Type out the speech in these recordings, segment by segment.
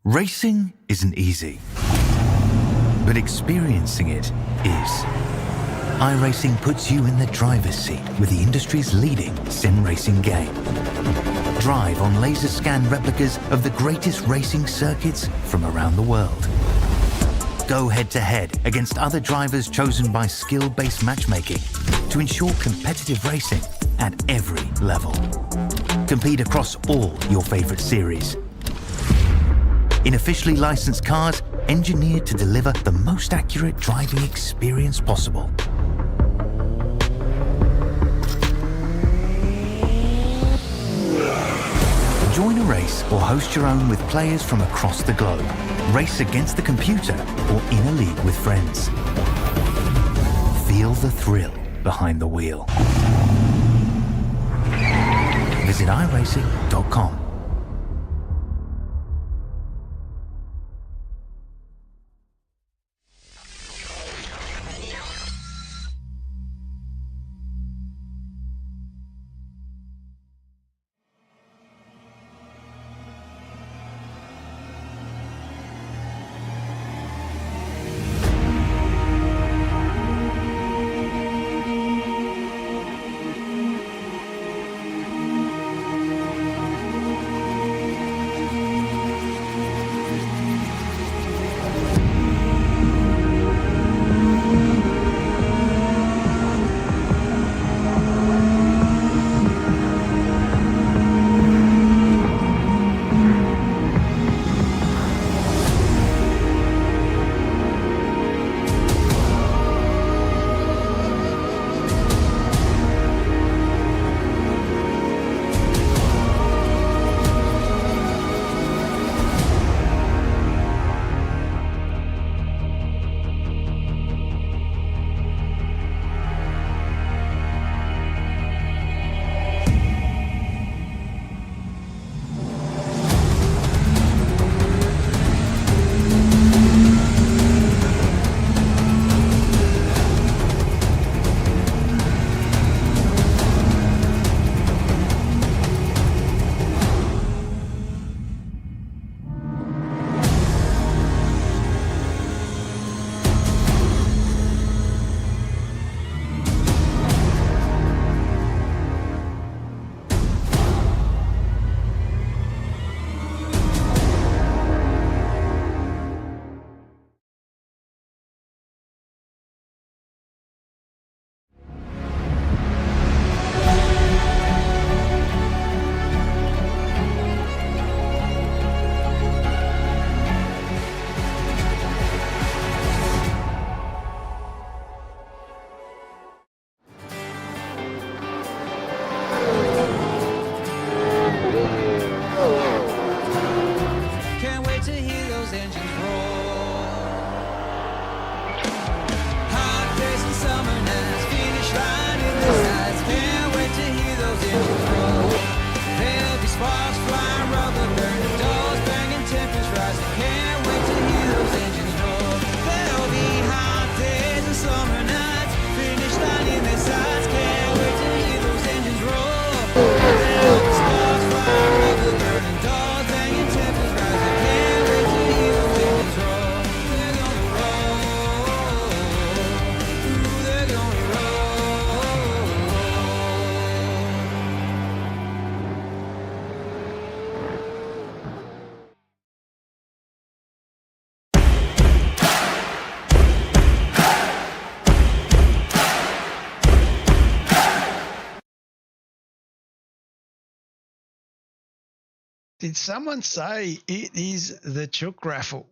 Racing isn't easy, but experiencing it is. iRacing puts you in the driver's seat with the industry's leading sim racing game. Drive on laser scan replicas of the greatest racing circuits from around the world. Go head-to-head against other drivers chosen by skill-based matchmaking to ensure competitive racing at every level. Compete across all your favorite series. In officially licensed cars, engineered to deliver the most accurate driving experience possible. Join a race or host your own with players from across the globe. Race against the computer or in a league with friends. Feel the thrill behind the wheel. Visit iRacing.com. Did someone say it is the chook raffle?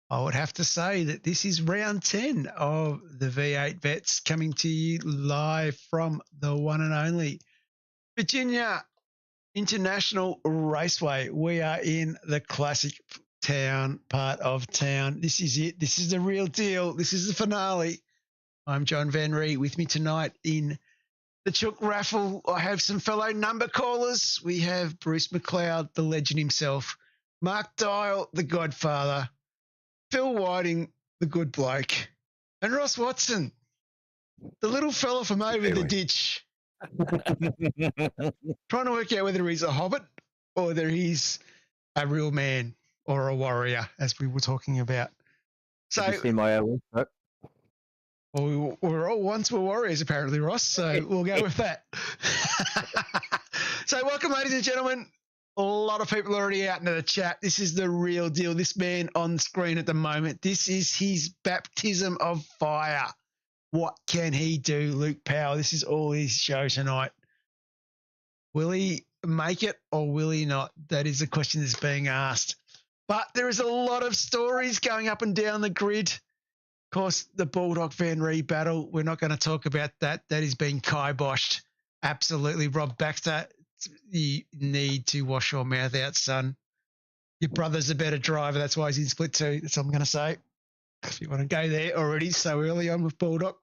I would have to say that this is round 10 of the V8 Vets coming to you live from the one and only Virginia International Raceway. We are in the classic town part of town. This is it. This is the real deal. This is the finale. I'm John Van Ree. With me tonight in the chook raffle, I have some fellow number callers. We have Bruce McLeod, the legend himself, Mark Dial, the godfather, Phil Whiting, the good bloke, and Ross Watson, the little fella from over the ditch. Trying to work out whether he's a hobbit or whether he's a real man. or a warrior, as we were talking about. So, Have you seen my no? well, we were all once were warriors, apparently, Ross. So we'll go with that. So welcome, ladies and gentlemen. A lot of people already out into the chat. This is the real deal. This man on screen at the moment, this is his baptism of fire. What can he do, Luke Powell? This is all his show tonight. Will he make it or will he not? That is the question that's being asked. But there is a lot of stories going up and down the grid. Of course, the Bulldog Van Ree battle, we're not going to talk about that. That is being kiboshed. Absolutely. Rob Baxter, you need to wash your mouth out, son. Your brother's a better driver. That's why he's in split 2. That's all I'm going to say. If you want to go there already so early on with Bulldog.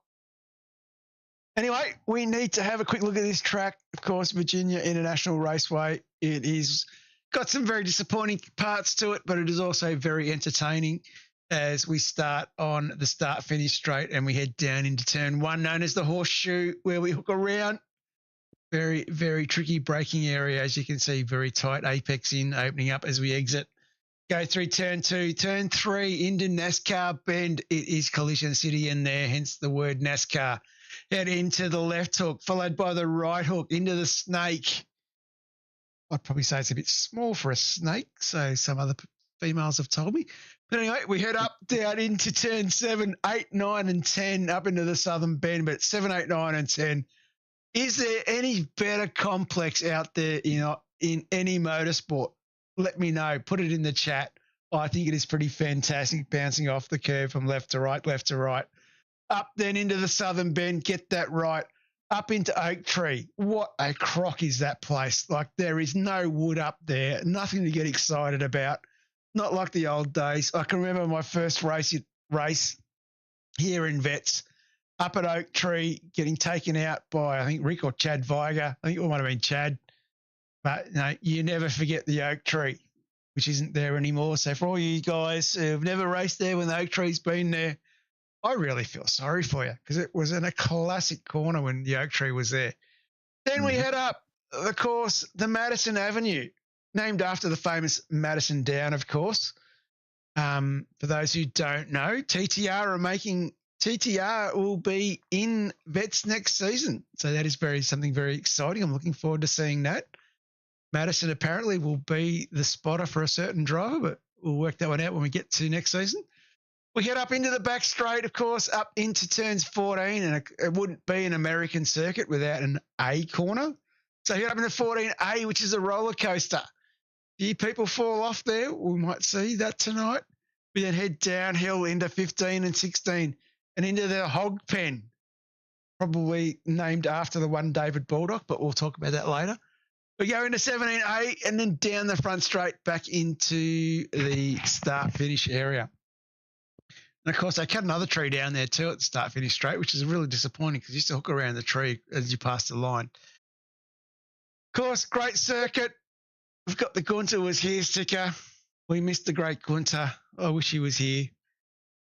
Anyway, we need to have a quick look at this track. Of course, Virginia International Raceway. It is got some very disappointing parts to it, but it is also very entertaining as we start on the start-finish straight and we head down into turn 1, known as the horseshoe, where we hook around. Very, very tricky braking area, as you can see, very tight apex in, opening up as we exit. Go through turn 2, turn 3 into NASCAR bend. It is collision city in there, hence the word NASCAR. Head into the left hook, followed by the right hook into the snake. I'd probably say it's a bit small for a snake, so some other females have told me. But anyway, we head up, down into turn 7, 8, 9, and 10, up into the southern bend. But 7, 8, 9, and 10. Is there any better complex out there, in any motorsport? Let me know. Put it in the chat. I think it is pretty fantastic, bouncing off the curve from left to right, left to right. Up then into the southern bend, get that right. Up into Oak Tree. What a crock is that place. Like, there is no wood up there, nothing to get excited about. Not like the old days. I can remember my first race here in Vets, up at Oak Tree, getting taken out by, I think, Rick or Chad Viger. I think it might have been Chad. But no, you never forget the Oak Tree, which isn't there anymore. So for all you guys who've never raced there when the Oak Tree's been there, I really feel sorry for you, because it was in a classic corner when the Oak Tree was there. Then we head up, of course, the Madison Avenue, named after the famous Madison Down, of course. For those who don't know, TTR will be in Vets next season. So that is something very exciting. I'm looking forward to seeing that. Madison apparently will be the spotter for a certain driver, but we'll work that one out when we get to next season. We head up into the back straight, of course, up into turns 14, and it wouldn't be an American circuit without an A corner. So head up into 14A, which is a roller coaster. Few people fall off there. We might see that tonight. We then head downhill into 15 and 16 and into the hog pen, probably named after the one David Baldock, but we'll talk about that later. We go into 17A and then down the front straight back into the start-finish area. And, of course, they cut another tree down there too at the start-finish straight, which is really disappointing because you used to hook around the tree as you pass the line. Of course, great circuit. We've got the Gunter was here sticker. We missed the great Gunter. I wish he was here.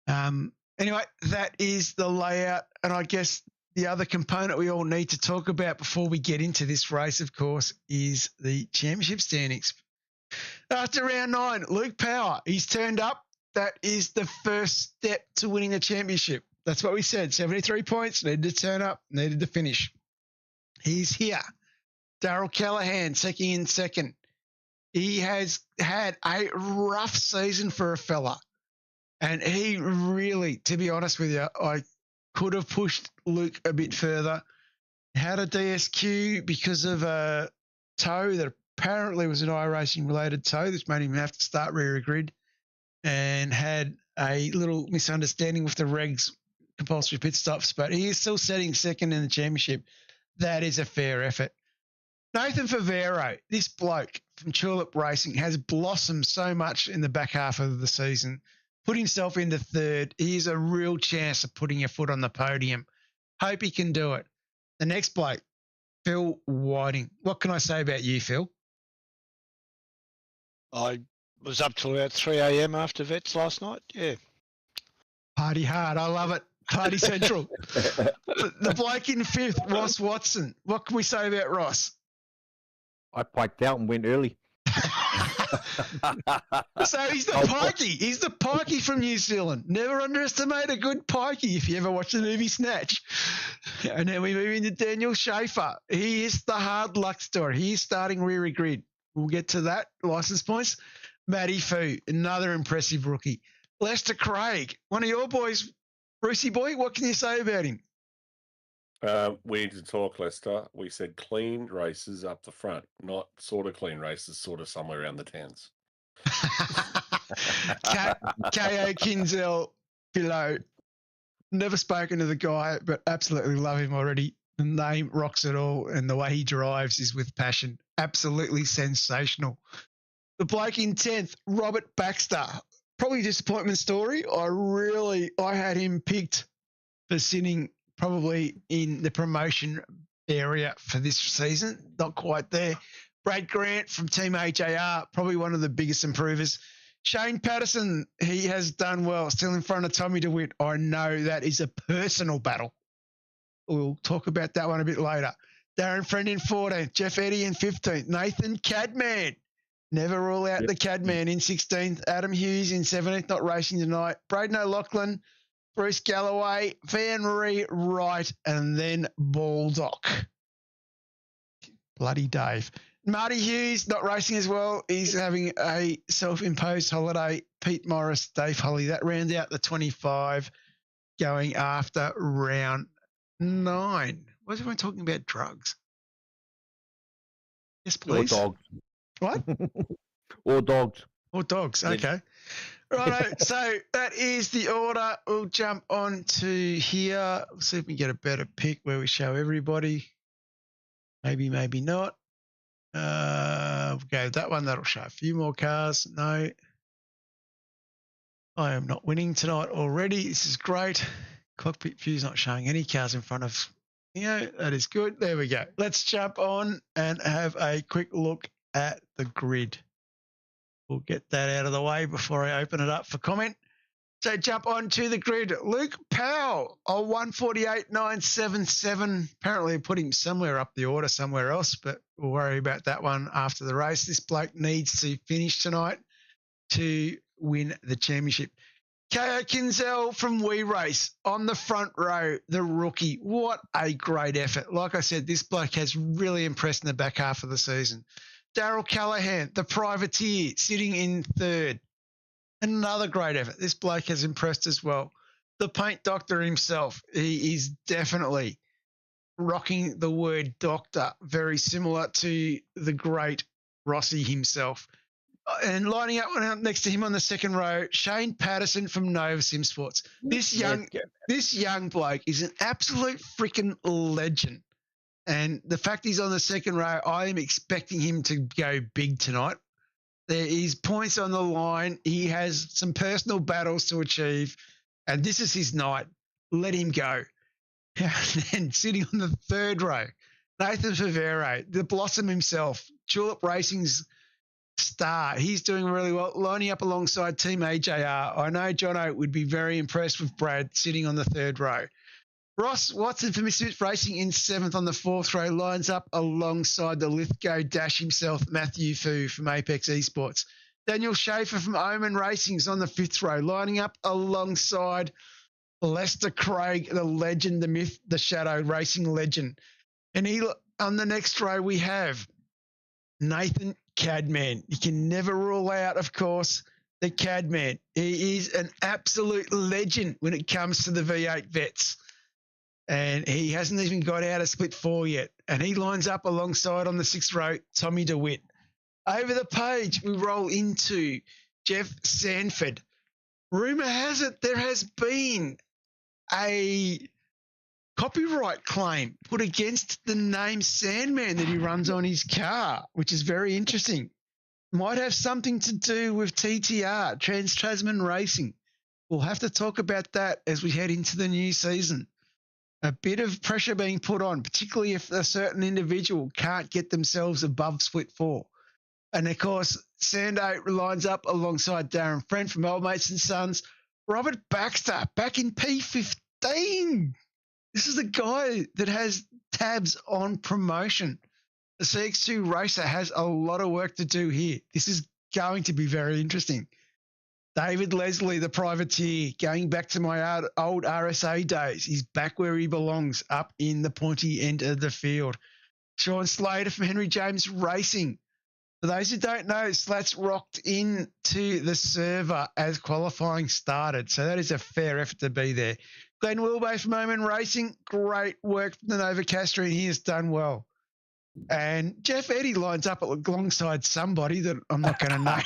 Anyway, that is the layout. And I guess the other component we all need to talk about before we get into this race, of course, is the championship standings. After round 9, Luke Powell, he's turned up. That is the first step to winning the championship. That's what we said. 73 points, needed to turn up, needed to finish. He's here. Darryl Callahan, second in second. He has had a rough season for a fella. And he really, to be honest with you, I could have pushed Luke a bit further. Had a DSQ because of a tow that apparently was an iRacing related tow, which made him have to start rear grid, and had a little misunderstanding with the regs, compulsory pit stops, but he is still setting second in the championship. That is a fair effort. Nathan Favero, this bloke from Tulip Racing, has blossomed so much in the back half of the season, put himself into third. He is a real chance of putting a foot on the podium. Hope he can do it. The next bloke, Phil Whiting. What can I say about you, Phil? I was up till about 3 a.m. after Vets last night. Yeah. Party hard. I love it. Party central. The bloke in fifth, Ross Watson. What can we say about Ross? I piked out and went early. So he's the pikey. He's the pikey from New Zealand. Never underestimate a good pikey if you ever watch the movie Snatch. And then we move into Daniel Schaefer. He is the hard luck story. He is starting rear grid. We'll get to that. License points. Matty Fu, another impressive rookie. Lester Craig, one of your boys. Brucey boy, what can you say about him? We need to talk, Lester. We said clean races up the front, not sort of clean races, sort of somewhere around the 10s. K.O. Kinzel below. Never spoken to the guy, but absolutely love him already. The name rocks it all, and the way he drives is with passion. Absolutely sensational. The bloke in 10th, Robert Baxter. Probably a disappointment story. I had him picked for sitting probably in the promotion area for this season. Not quite there. Brad Grant from Team AJR, probably one of the biggest improvers. Shane Patterson, he has done well, still in front of Tommy DeWitt. I know that is a personal battle. We'll talk about that one a bit later. Darren Friend in 14th, Jeff Eddy in 15th, Nathan Cadman. Never rule out the Cadman in 16th, Adam Hughes in 17th, not racing tonight. Braden O'Loughlin, Bruce Galloway, Van Marie Wright, and then Baldock. Bloody Dave. Marty Hughes, not racing as well. He's having a self-imposed holiday. Pete Morris, Dave Holly. That rounds out the 25 going after round 9. Why is everyone talking about drugs? Yes, please. Or dogs. What? Or dogs. Or dogs, okay. Righto, so that is the order. We'll jump on to here. We'll see if we can get a better pick where we show everybody. Maybe, maybe not. We'll go with that one. That'll show a few more cars. No. I am not winning tonight already. This is great. Cockpit view's not showing any cars in front of that is good. There we go. Let's jump on and have a quick look at the grid. We'll get that out of the way before I open it up for comment. So jump on to the grid. Luke Powell, a 148.977. Apparently put him somewhere up the order somewhere else, but we'll worry about that one after the race. This bloke needs to finish tonight to win the championship. K.O. Kinzel from We Race on the front row, the rookie. What a great effort. Like I said, this bloke has really impressed in the back half of the season. Daryl Callahan, the privateer, sitting in 3rd. Another great effort. This bloke has impressed as well. The paint doctor himself, he is definitely rocking the word doctor, very similar to the great Rossi himself. And lining up next to him on the second row, Shane Patterson from Nova Sim Sports. This young bloke is an absolute freaking legend. And the fact he's on the second row, I am expecting him to go big tonight. There is points on the line. He has some personal battles to achieve, and this is his night. Let him go. And then sitting on the 3rd row, Nathan Favero, the Blossom himself, Tulip Racing's star. He's doing really well, lining up alongside Team AJR. I know Jono would be very impressed with Brad sitting on the 3rd row. Ross Watson from Mitsubishi Racing in 7th on the 4th row, lines up alongside the Lithgow Dash himself, Matthew Fu from Apex Esports. Daniel Schaefer from Omen Racing is on the 5th row, lining up alongside Lester Craig, the legend, the myth, the shadow, racing legend. And on the next row we have Nathan Cadman. You can never rule out, of course, the Cadman. He is an absolute legend when it comes to the V8 vets. And he hasn't even got out of split 4 yet. And he lines up alongside on the 6th row, Tommy DeWitt. Over the page, we roll into Jeff Sanford. Rumour has it there has been a copyright claim put against the name Sandman that he runs on his car, which is very interesting. Might have something to do with TTR, Trans-Tasman Racing. We'll have to talk about that as we head into the new season. A bit of pressure being put on, particularly if a certain individual can't get themselves above split 4. And, of course, Sando lines up alongside Darren Friend from Old Mates and Sons. Robert Baxter back in P15. This is the guy that has tabs on promotion. The CX2 racer has a lot of work to do here. This is going to be very interesting. David Leslie, the privateer, going back to my old RSA days. He's back where he belongs, up in the pointy end of the field. Sean Slater from Henry James Racing. For those who don't know, Slats rocked into the server as qualifying started. So that is a fair effort to be there. Glenn Wilbay from Oman Racing. Great work from the Novocaster, and he has done well. And Jeff Eddy lines up alongside somebody that I'm not going to name.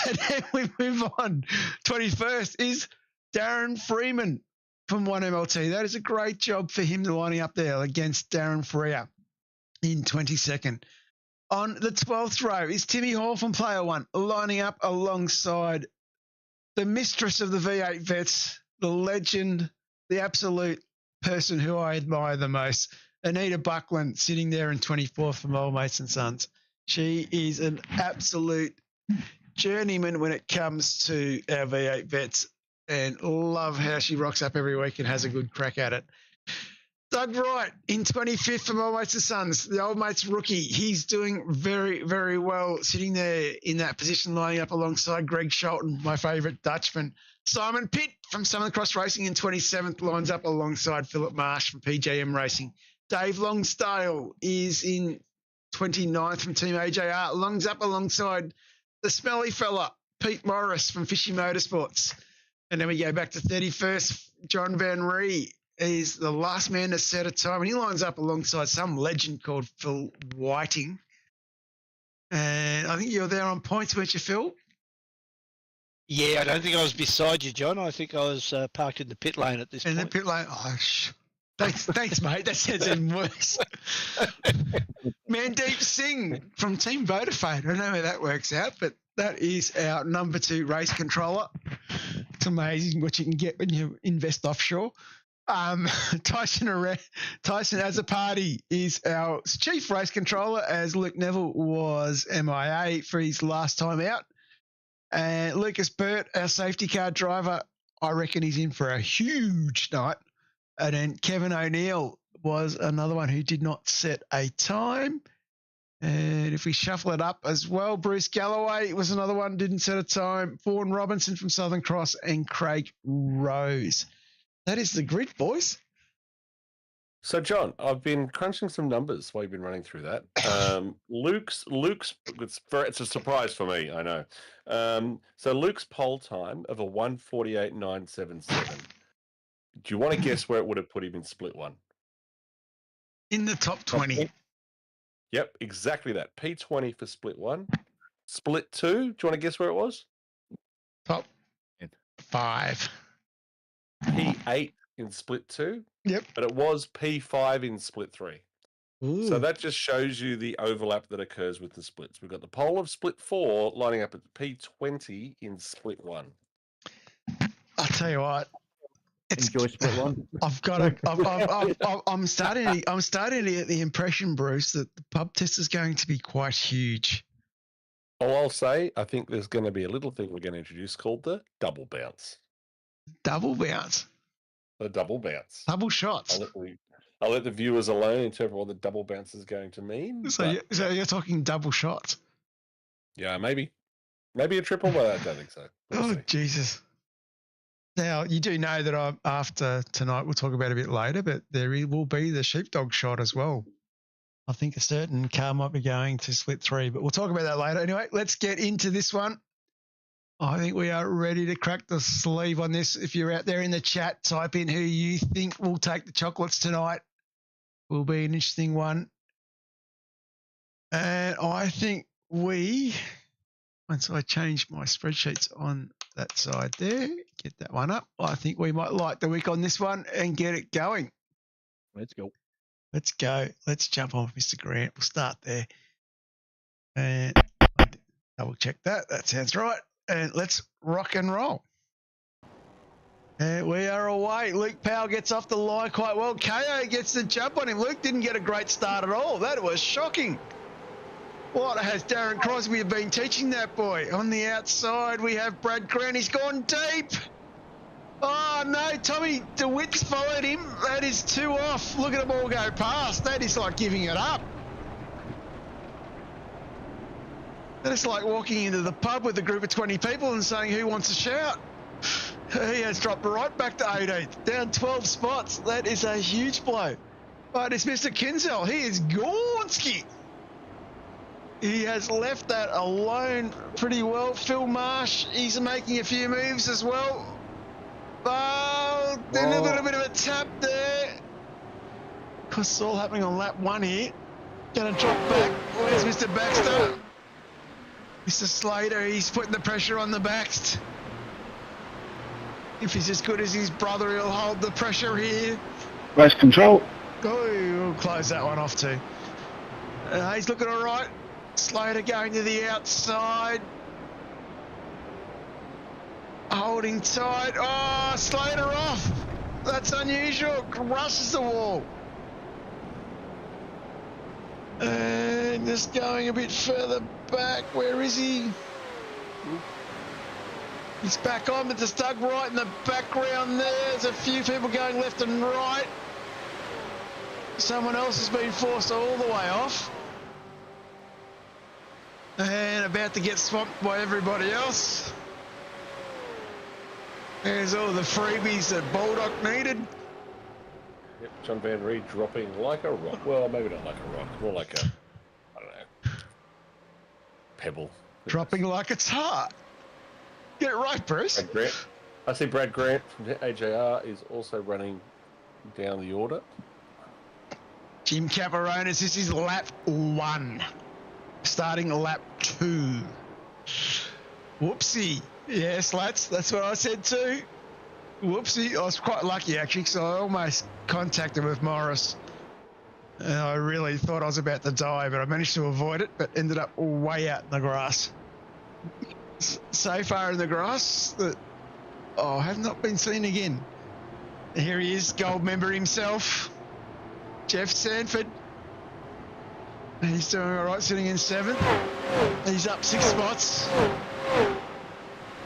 And then we move on. 21st is Darren Freeman from 1MLT. That is a great job for him lining up there against Darren Freer in 22nd. On the 12th row is Timmy Hall from Player One, lining up alongside the mistress of the V8 Vets, the legend, the absolute person who I admire the most, Anita Buckland, sitting there in 24th from Old Mates and Sons. She is an absolute journeyman when it comes to our V8 Vets, and love how she rocks up every week and has a good crack at it. Doug Wright in 25th from Old Mates and Sons, the Old Mates rookie. He's doing very, very well, sitting there in that position, lining up alongside Greg Sholton, my favourite Dutchman. Simon Pitt from Southern Cross Racing in 27th lines up alongside Philip Marsh from PJM Racing. Dave Longsdale is in 29th from Team AJR, lungs up alongside the smelly fella, Pete Morris from Fishy Motorsports. And then we go back to 31st. John Van Ree is the last man to set a time, and he lines up alongside some legend called Phil Whiting. And I think you're there on points, weren't you, Phil? Yeah, I don't think I was beside you, John. I think I was parked in the pit lane at this point. In the pit lane. Oh, thanks, mate. That sounds even worse. Mandeep Singh from Team Vodafone. I don't know how that works out, but that is our number 2 race controller. It's amazing what you can get when you invest offshore. Tyson as a party is our chief race controller, as Luke Neville was MIA for his last time out. And Lucas Burt, our safety car driver, I reckon he's in for a huge night. And then Kevin O'Neill was another one who did not set a time. And if we shuffle it up as well, Bruce Galloway was another one, didn't set a time. Vaughan Robinson from Southern Cross and Craig Rose. That is the grid, boys. So, John, I've been crunching some numbers while you've been running through that. Luke's, it's a surprise for me, I know. So Luke's pole time of a 1:48.977. Do you want to guess where it would have put him in split one? In the top 20. Yep, exactly that. P20 for split one. Split two, do you want to guess where it was? Top 5. P8 in split two. Yep. But it was P5 in split 3. Ooh. So that just shows you the overlap that occurs with the splits. We've got the pole of split 4 lining up at P20 in split 1. I'll tell you what. Enjoy split one. I'm starting to get the impression, Bruce, that the pub test is going to be quite huge. All I'll say, I think there's going to be a little thing we're going to introduce called the double bounce. Double bounce. The double bounce. Double shots. I'll let the viewers alone interpret what the double bounce is going to mean. So you're talking double shots? Yeah, maybe a triple, but I don't think so. We'll see. Jesus. Now, you do know that after tonight, we'll talk about it a bit later, but there will be the sheepdog shot as well. I think a certain car might be going to split 3, but we'll talk about that later. Anyway, let's get into this one. I think we are ready to crack the sleeve on this. If you're out there in the chat, type in who you think will take the chocolates tonight. Will be an interesting one. And I think once I change my spreadsheets on that side there, get that one up, I think we might light the wick on this one and get it going. Let's go. Let's go. Let's jump on Mr. Grant. We'll start there. And double check that. That sounds right. And let's rock and roll. And we are away. Luke Powell gets off the line quite well. KO gets the jump on him. Luke didn't get a great start at all. That was shocking. What has Darren Crosbie been teaching that boy? On the outside, we have Brad Grant. He's gone deep. Oh, no, Tommy DeWitt's followed him. That is 2 off. Look at them all go past. That is like giving it up. And it's like walking into the pub with a group of 20 people and saying, who wants a shout? He has dropped right back to 18th, down 12 spots. That is a huge blow. But it's Mr. Kinzel. He is Gornsky. He has left that alone pretty well. Phil Marsh, he's making a few moves as well. Oh, a little bit of a tap there. Because it's all happening on lap 1 here. Going to drop back. Where's Mr. Baxter? Mr. Slater, he's putting the pressure on the Baxt. If he's as good as his brother, he'll hold the pressure here. Race control. Oh, we'll close that one off too. He's looking all right. Slater going to the outside. Holding tight. Oh, Slater off. That's unusual. Crushes the wall. And just going a bit further back. Where is he? He's back on, but just dug right in the background there. There's a few people going left and right. Someone else has been forced all the way off. And about to get swamped by everybody else. There's all the freebies that Baldock needed. Yep, John Van Reed dropping like a rock. Well, maybe not like a rock, more like a, I don't know, pebble. Dropping like it's hot. Get it right, Bruce. Brad Grant. I see Brad Grant from AJR is also running down the order. Jim Caparonis, this is lap 1. Starting lap 2. Whoopsie. Yes, lads, that's what I said too. Whoopsie. I was quite lucky actually, because I almost contacted with Morris. And I really thought I was about to die, but I managed to avoid it, but ended up way out in the grass. So far in the grass that I have not been seen again. Here he is, gold member himself, Jeff Sanford. He's doing all right, sitting in 7th. He's up 6 spots.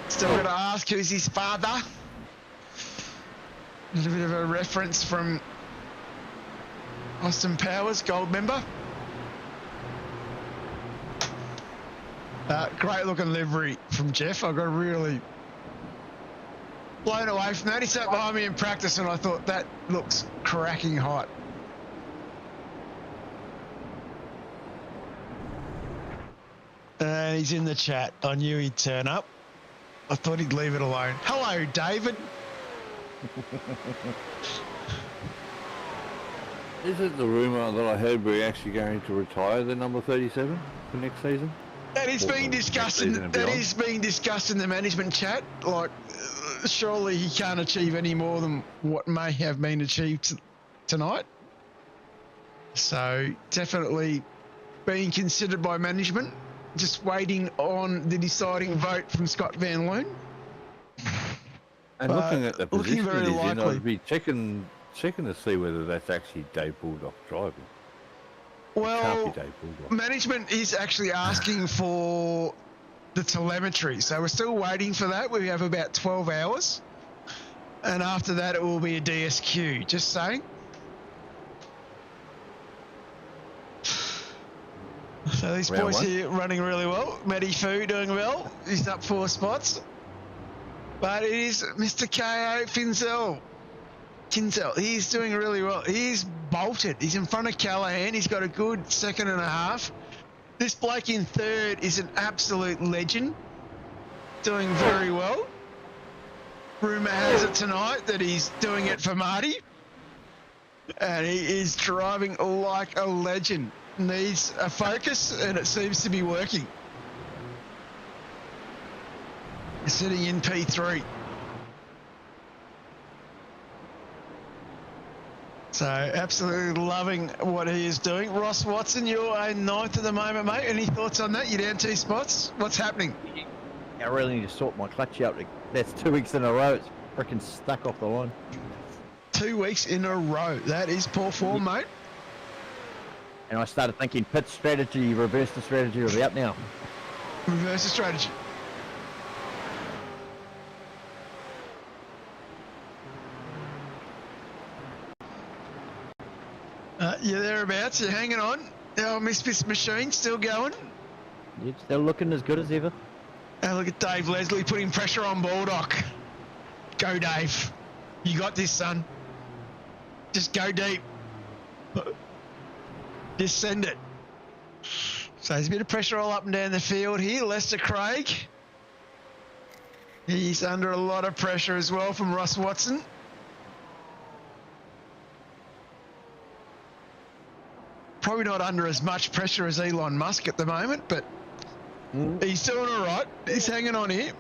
Still got to ask who's his father. A little bit of a reference from Austin Powers, gold member. Great looking livery from Jeff. I got really blown away from that. He sat behind me in practice and I thought that looks cracking hot. He's in the chat. I knew he'd turn up. I thought he'd leave it alone. Hello, David. Is it the rumour that I heard we're actually going to retire the number 37 for next season? That is being discussed. That is being discussed in the management chat. Like, surely he can't achieve any more than what may have been achieved tonight. So definitely being considered by management. Just waiting on the deciding vote from Scott Van Loon. And looking at the position very he's in, likely. I'd be checking to see whether that's actually Dave Bulldog driving. Well, Can't be Dave Bulldog. management is actually asking for the telemetry, so we're still waiting for that. We have about 12 hours, and after that it will be a DSQ. Just saying. So these Round boys 1. here running really well. Matty Fu doing well. He's up 4 spots. But it is Mr. K.O. Kinzel. He's doing really well. He's bolted. He's in front of Callahan. He's got a good 2nd and a half. This bloke in 3rd is an absolute legend. Doing very well. Rumour has it tonight that he's doing it for Marty. And he is driving like a legend. Needs a focus, and it seems to be working. Sitting in P3. So absolutely loving what he is doing. Ross Watson, you're a 9th at the moment, mate. Any thoughts on that? You're down 2 spots. What's happening? I really need to sort my clutch out. That's 2 weeks in a row. It's freaking stuck off the line. 2 weeks in a row. That is poor form, mate. And I started thinking pit strategy, reverse the strategy will be up now. Reverse the strategy. You're thereabouts. You're hanging on. Oh, Miss Machine still going. It's still looking as good as ever. And look at Dave Leslie putting pressure on Baldock. Go, Dave. You got this, son. Just go deep. Just send it. So there's a bit of pressure all up and down the field here. Lester Craig. He's under a lot of pressure as well from Ross Watson. Probably not under as much pressure as Elon Musk at the moment, but he's doing all right. He's hanging on here.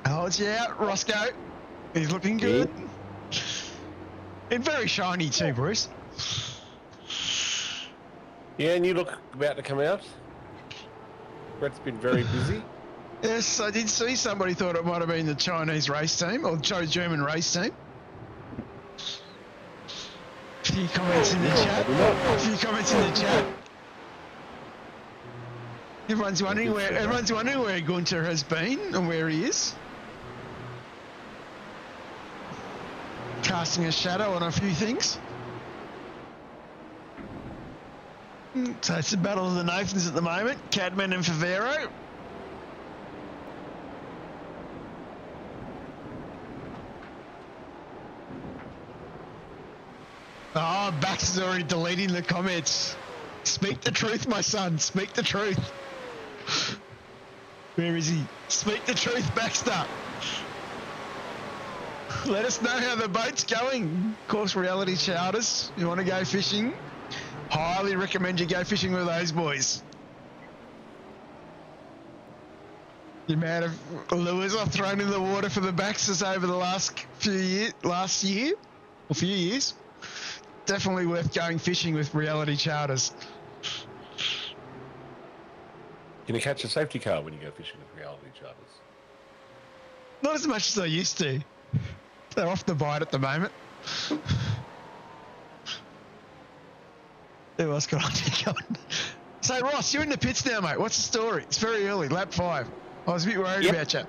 Holds you out, Roscoe. He's looking good. And very shiny too, Bruce. Yeah, and you look about to come out. Brett's been very busy. Yes, I did see somebody thought it might have been the Chinese race team or German race team. A few comments in the chat. Everyone's wondering where Gunter has been and where he is. Casting a shadow on a few things. So it's the battle of the Nathans at the moment. Cadman and Favero. Oh, Bax is already deleting the comments. Speak the truth, my son. Speak the truth. Where is he? Speak the truth, Baxter. Let us know how the boat's going. Of course, Reality Charters. You want to go fishing? Highly recommend you go fishing with those boys. The amount of lures I've thrown in the water for the Baxters over the last few years. Definitely worth going fishing with Reality Charters. Can you catch a safety car when you go fishing with Reality Charters? Not as much as I used to. They're off the bite at the moment. Who else got on there going? So, Ross, you're in the pits now, mate. What's the story? It's very early, lap 5. I was a bit worried about you.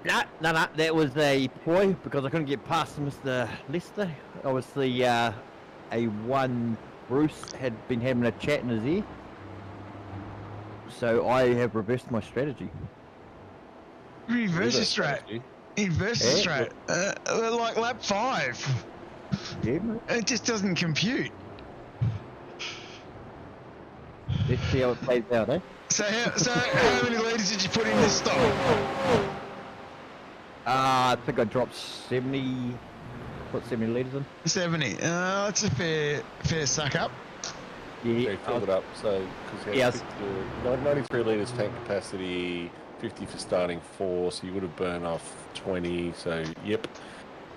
No, that was a ploy because I couldn't get past Mr. Lester. Obviously, A1 Bruce had been having a chat in his ear. So I have reversed my strategy. Reverse the strat. Inverse the strat. Like lap 5. Yeah, mate. It just doesn't compute. Let's see how it plays out, eh? So how many litres did you put in this stop? I think I dropped 70. Put 70 litres in. 70. That's a fair suck up. Yeah, you filled it up. So because you had 93 litres tank capacity, 50 for starting 4, so you would have burned off 20. So yep,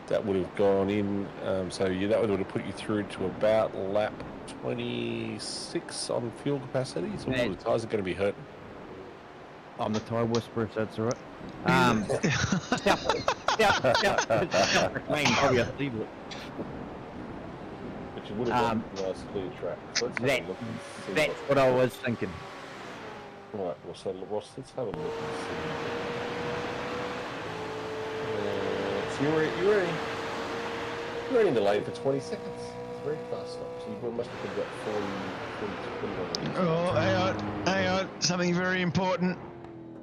that would have gone in. So that would have put you through to about lap 26 on fuel capacity. So all the tyres are going to be hurting. I'm the tyre whisperer, so that's alright. Obviously, But you would have got a nice clear track. So let's have a look and see that's what I was thinking. Right, well, so Ross, let's have a look and see. So you're in the lane for 20 seconds. It's a very fast stop. So you must have got 40 Oh, hang on. Something very important.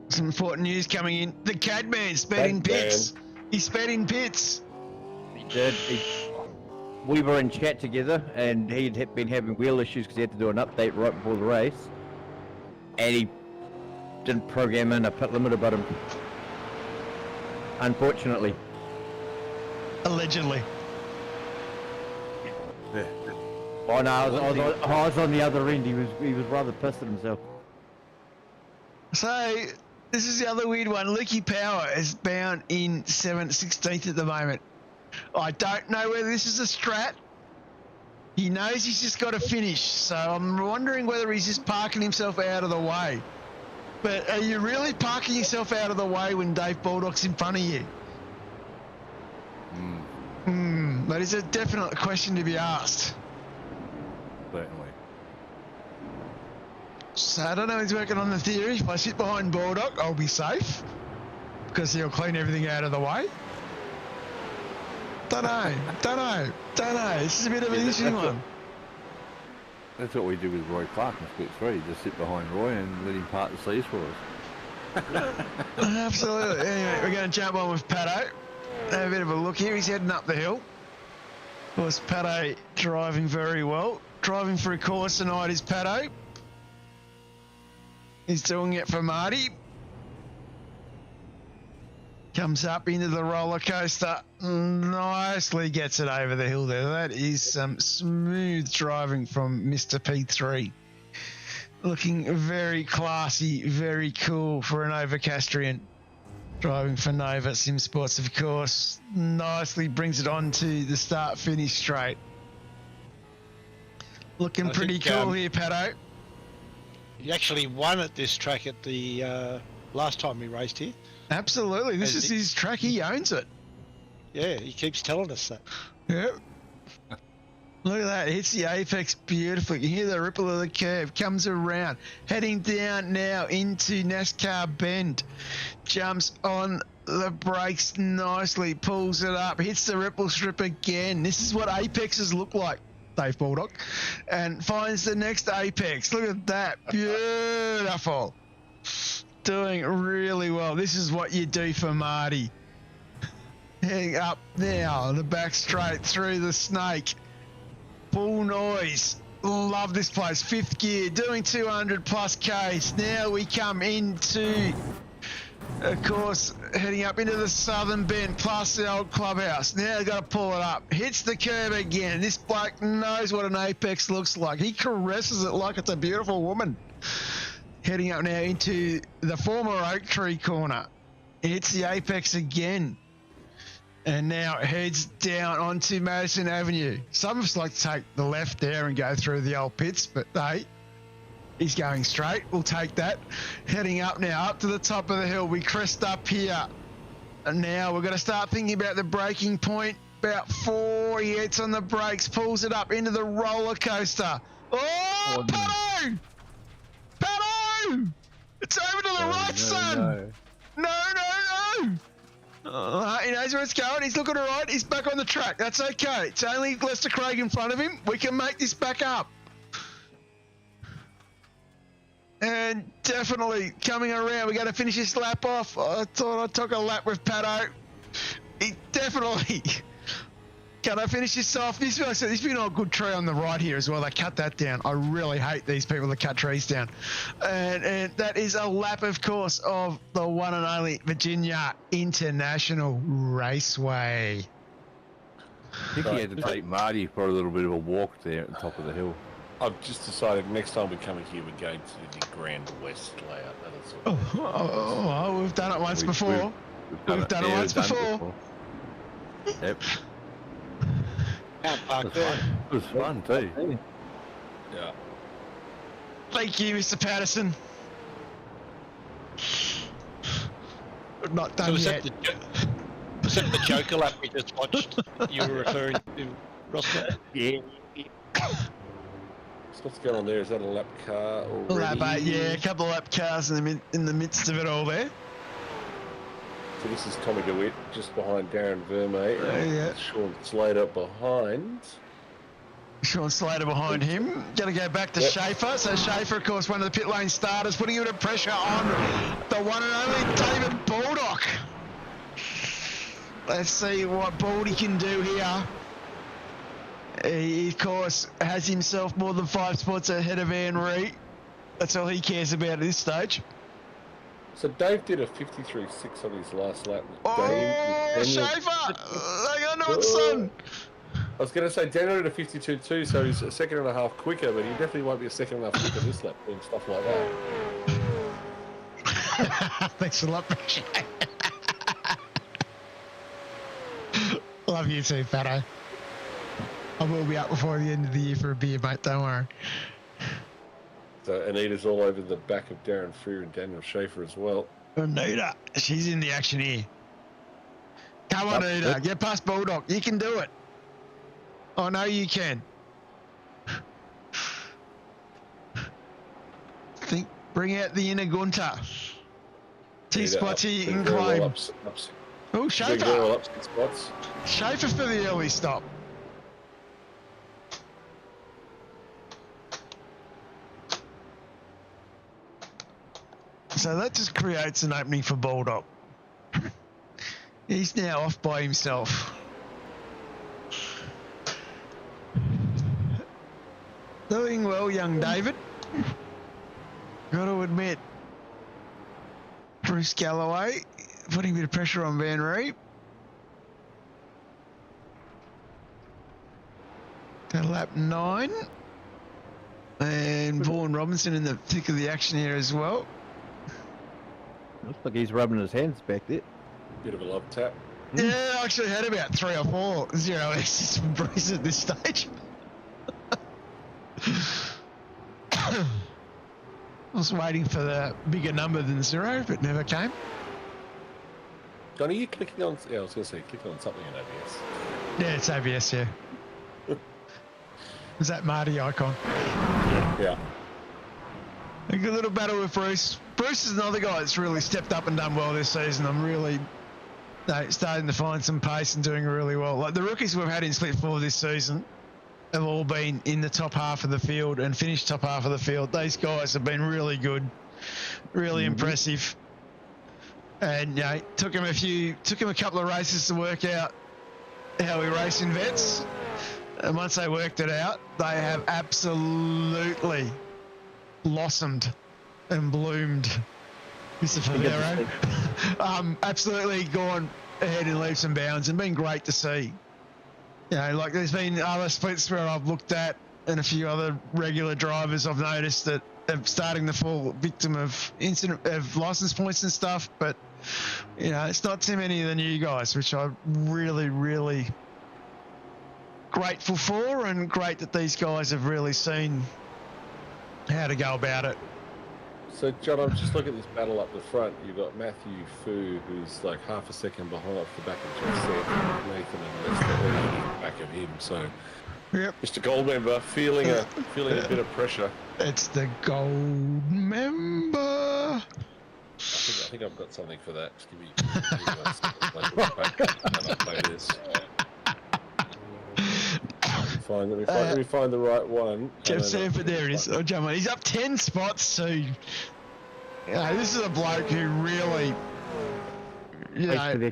Some important news coming in. The Cadman sped in pits. He sped in pits. He did. We were in chat together, and he'd been having wheel issues because he had to do an update right before the race. And he didn't program in a pit limiter button. Unfortunately. Allegedly. Yeah. Oh no, I was on the other end. He was rather pissed at himself. So this is the other weird one. Luke Powell is bound in 16th at the moment. I don't know whether this is a strat. He knows he's just got to finish, so I'm wondering whether he's just parking himself out of the way. But are you really parking yourself out of the way when Dave Baldock's in front of you? That is a definite question to be asked. Certainly. So I don't know, he's working on the theory. If I sit behind Baldock, I'll be safe because he'll clean everything out of the way. Don't know. Don't know. This is a bit of an Yeah, interesting that's one. That's what we did with Roy Clark in split 3. Just sit behind Roy and let him part the seas for us. Absolutely. Anyway, we're going to jump on with Pato. Have a bit of a look here. He's heading up the hill. Of course, Pato driving very well. Driving for a course tonight is Pato. He's doing it for Marty. Comes up into the roller coaster. Nicely gets it over the hill there. That is some smooth driving from Mr. P3. Looking very classy, very cool for an Novocastrian. Driving for Nova Sim Sports, of course. Nicely brings it on to the start-finish straight. Looking I pretty think, cool here, Pato. He actually won at this track at the last time we raced here. Absolutely. This is his track. He owns it. Yeah, he keeps telling us that. Yep. Look at that. Hits the apex beautifully. You hear the ripple of the curve. Comes around. Heading down now into NASCAR Bend. Jumps on the brakes nicely. Pulls it up. Hits the ripple strip again. This is what apexes look like, Dave Baldock. And finds the next apex. Look at that. Beautiful. Doing really well. This is what you do for Marty. Heading up now. The back straight through the snake. Full noise. Love this place. Fifth gear, doing 200 plus Ks. Now we come into, of course, heading up into the southern bend past the old clubhouse. Now we've got to pull it up. Hits the curb again. This bloke knows what an apex looks like. He caresses it like it's a beautiful woman. Heading up now into the former Oak Tree corner. Hits the apex again. And now it heads down onto Madison Avenue. Some of us like to take the left there and go through the old pits, but hey, he's going straight. We'll take that. Heading up now, up to the top of the hill. We crest up here. And now we're going to start thinking about the braking point. About 4, he hits on the brakes, pulls it up into the roller coaster. Oh, Pato! Pato! It's over to the right, son! No. He knows where it's going. He's looking all right. He's back on the track. That's okay. It's only Lester Craig in front of him. We can make this back up. And definitely coming around. We got to finish this lap off. I thought I took a lap with Pato. He definitely... Can I finish this off? This has been a good tree on the right here as well. They cut that down. I really hate these people that cut trees down. And that is a lap, of course, of the one and only Virginia International Raceway. I think he had to take Marty for a little bit of a walk there at the top of the hill. I've just decided next time we come in here, we're going to the Grand West layout. That is Oh, we've done it once before. We've done it once before. Yep. Can't park there. It was fun too. Yeah. Thank you, Mr. Patterson. Not done yet. Was that the Joker lap we just watched? You were referring to, Roscoe? Yeah. So what's going on there? Is that a lap car already? Lap 8, yeah, a couple of lap cars in the midst of it all there. So this is Tommy DeWitt just behind Darren Vermey and Yeah. Sean Slater behind. Sean Slater behind him. Going to go back to Schaefer. So Schaefer, of course, one of the pit lane starters, putting a bit of pressure on the one and only David Baldock. Let's see what Baldy can do here. He, of course, has himself more than 5 spots ahead of Henry. That's all he cares about at this stage. So Dave did a 53.6 on his last lap. Oh, Schaefer! Hang on to it, son! I was going to say Daniel did a 52.2, so he's a second and a half quicker, but he definitely won't be a second and a half quicker this lap doing stuff like that. Thanks a lot, Schaefer. Love you too, Fatto. I will be up before the end of the year for a beer, mate. Don't worry. So Anita's all over the back of Darren Freer and Daniel Schaefer as well. Anita, she's in the action here. Come on, Anita. Get past Bulldog. You can do it. I know you can. Bring out the inner Gunter. T-spots here you can claim. Oh, Schaefer. Spots. Schaefer for the early stop. So that just creates an opening for Bulldog. He's now off by himself. Doing well, young David. Got to admit. Bruce Galloway putting a bit of pressure on Van Reep. To lap 9. And Vaughan Robinson in the thick of the action here as well. Looks like he's rubbing his hands back there. Bit of a love tap. Yeah, I actually had about 3 or 4 0 S's from Bruce at this stage. I was waiting for the bigger number than 0, but never came. John, are you clicking on... Yeah, I was going to say, clicking on something in OBS. Yeah, it's ABS, yeah. Is that Marty icon? Yeah. A good little battle with Bruce. Bruce is another guy that's really stepped up and done well this season. I'm really starting to find some pace and doing really well. Like the rookies we've had in Split 4 this season have all been in the top half of the field and finished top half of the field. These guys have been really good, really impressive. And you know, took him a couple of races to work out how we race in vets. And once they worked it out, they have absolutely blossomed and bloomed. Mr. Favero. Absolutely gone ahead in leaps and bounds and been great to see. You know, like there's been other splits where I've looked at and a few other regular drivers I've noticed that are starting to fall victim of license points and stuff, but you know, it's not too many of the new guys, which I'm really, really grateful for, and great that these guys have really seen how to go about it. So, John, I'm just looking at this battle up the front. You've got Matthew Fu, who's like half a second behind off the back of Jeff Seth, Nathan and Lester all in the back of him. So, Yep. Mr. Goldmember feeling a bit of pressure. It's the gold member. I think I've got something for that. Just give me 1 second. Let me play this. Let me find the right one. Jeff Sanford, there it is. Oh, jump on. He's up 10 spots too. You know, this is a bloke who really, you know,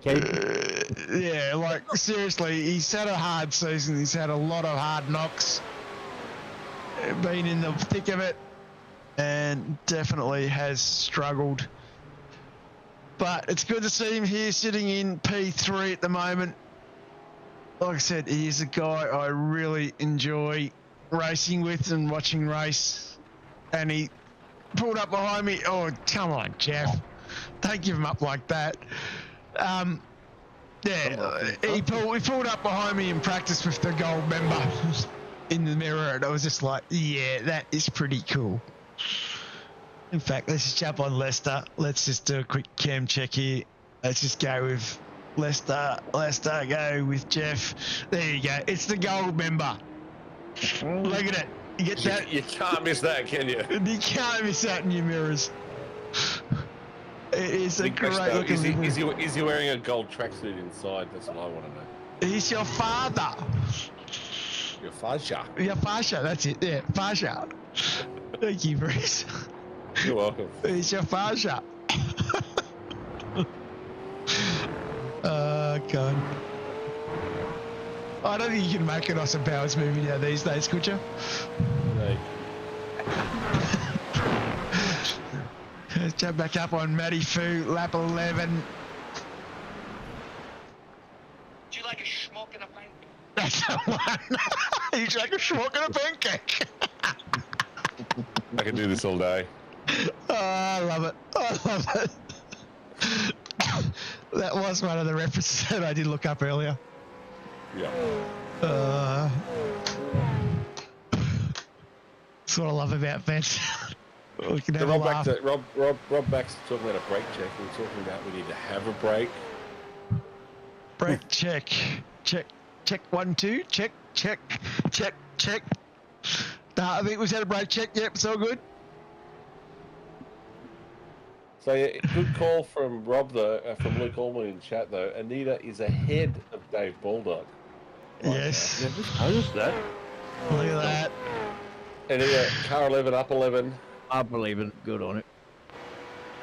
yeah, like seriously, he's had a hard season. He's had a lot of hard knocks, been in the thick of it, and definitely has struggled. But it's good to see him here sitting in P3 at the moment. Like I said, he is a guy I really enjoy racing with and watching race. And he pulled up behind me. Oh, come on, Jeff. Don't give him up like that. He pulled up behind me in practice with the gold member in the mirror. And I was just like, yeah, that is pretty cool. In fact, let's just jump on Lester. Let's just do a quick cam check here. Let's just go with Lester, go with Jeff. There you go. It's the gold member. Look at it. You get that? You can't miss that, can you? You can't miss that in your mirrors. It is a great looking. Is he wearing a gold tracksuit inside? That's what I want to know. He's your father. Your Faja. Your Faja, that's it. Yeah, Faja. Thank you, Bruce. You're welcome. He's your Faja. God. I don't think you can make an Austin Powers movie now these days, could you? No. Let's jump back up on Matty Fu, lap 11. Do you like a schmuck and a pancake? That's the one. He's like a schmuck and a pancake. I can do this all day. Oh, I love it. I love it. That was one of the references that I did look up earlier. Yeah. That's what I love about vets. We can have So a laugh. Rob Baxter talking about a brake check. We were talking about we need to have a brake. Brake check. Check 1 2. Check. I think we've had a brake check. Yep, it's all good. So yeah, good call from Rob though, from Luke Allman in chat though. Anita is ahead of Dave Bulldog. Yes. Yeah, just noticed that. Look at that. Anita, car 11, up 11. I believe it. Good on it.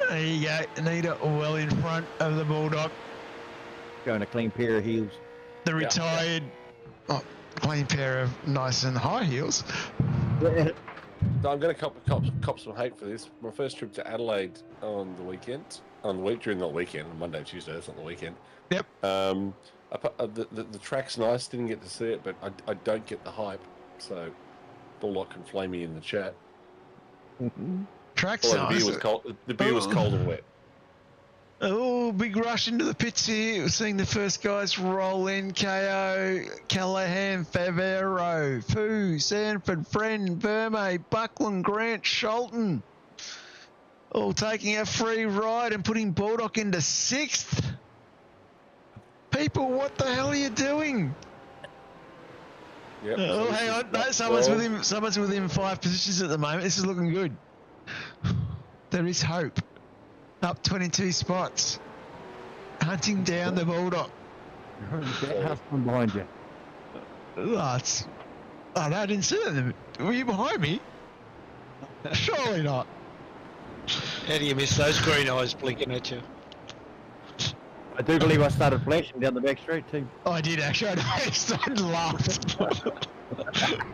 There you go. Anita well in front of the Bulldog. Going a clean pair of heels. The retired, clean pair of nice and high heels. So I'm going to cop some hate for this. My first trip to Adelaide on the weekend, during the weekend, on Monday, Tuesday. That's not the weekend. Yep. The track's nice. Didn't get to see it, but I don't get the hype. So Bulldog can flame me in the chat. Track's The nice. beer was cold. The beer was cold and wet. Oh, big rush into the pits here. We're seeing the first guys roll in. KO, Callahan, Favero, Fu, Sanford, Friend, Verme, Buckland, Grant, Sholton. All taking a free ride and putting Bulldog into 6th. People, what the hell are you doing? Yep. Oh, hang on. No, someone's within 5 positions at the moment. This is looking good. There is hope. Up 22 spots. Hunting down the Bulldog. How's one behind you? Oh, no, I didn't see them. Were you behind me? Surely not. How do you miss those green eyes blinking at you? I do believe I started flashing down the back street too. Oh, I did actually. I started laughing.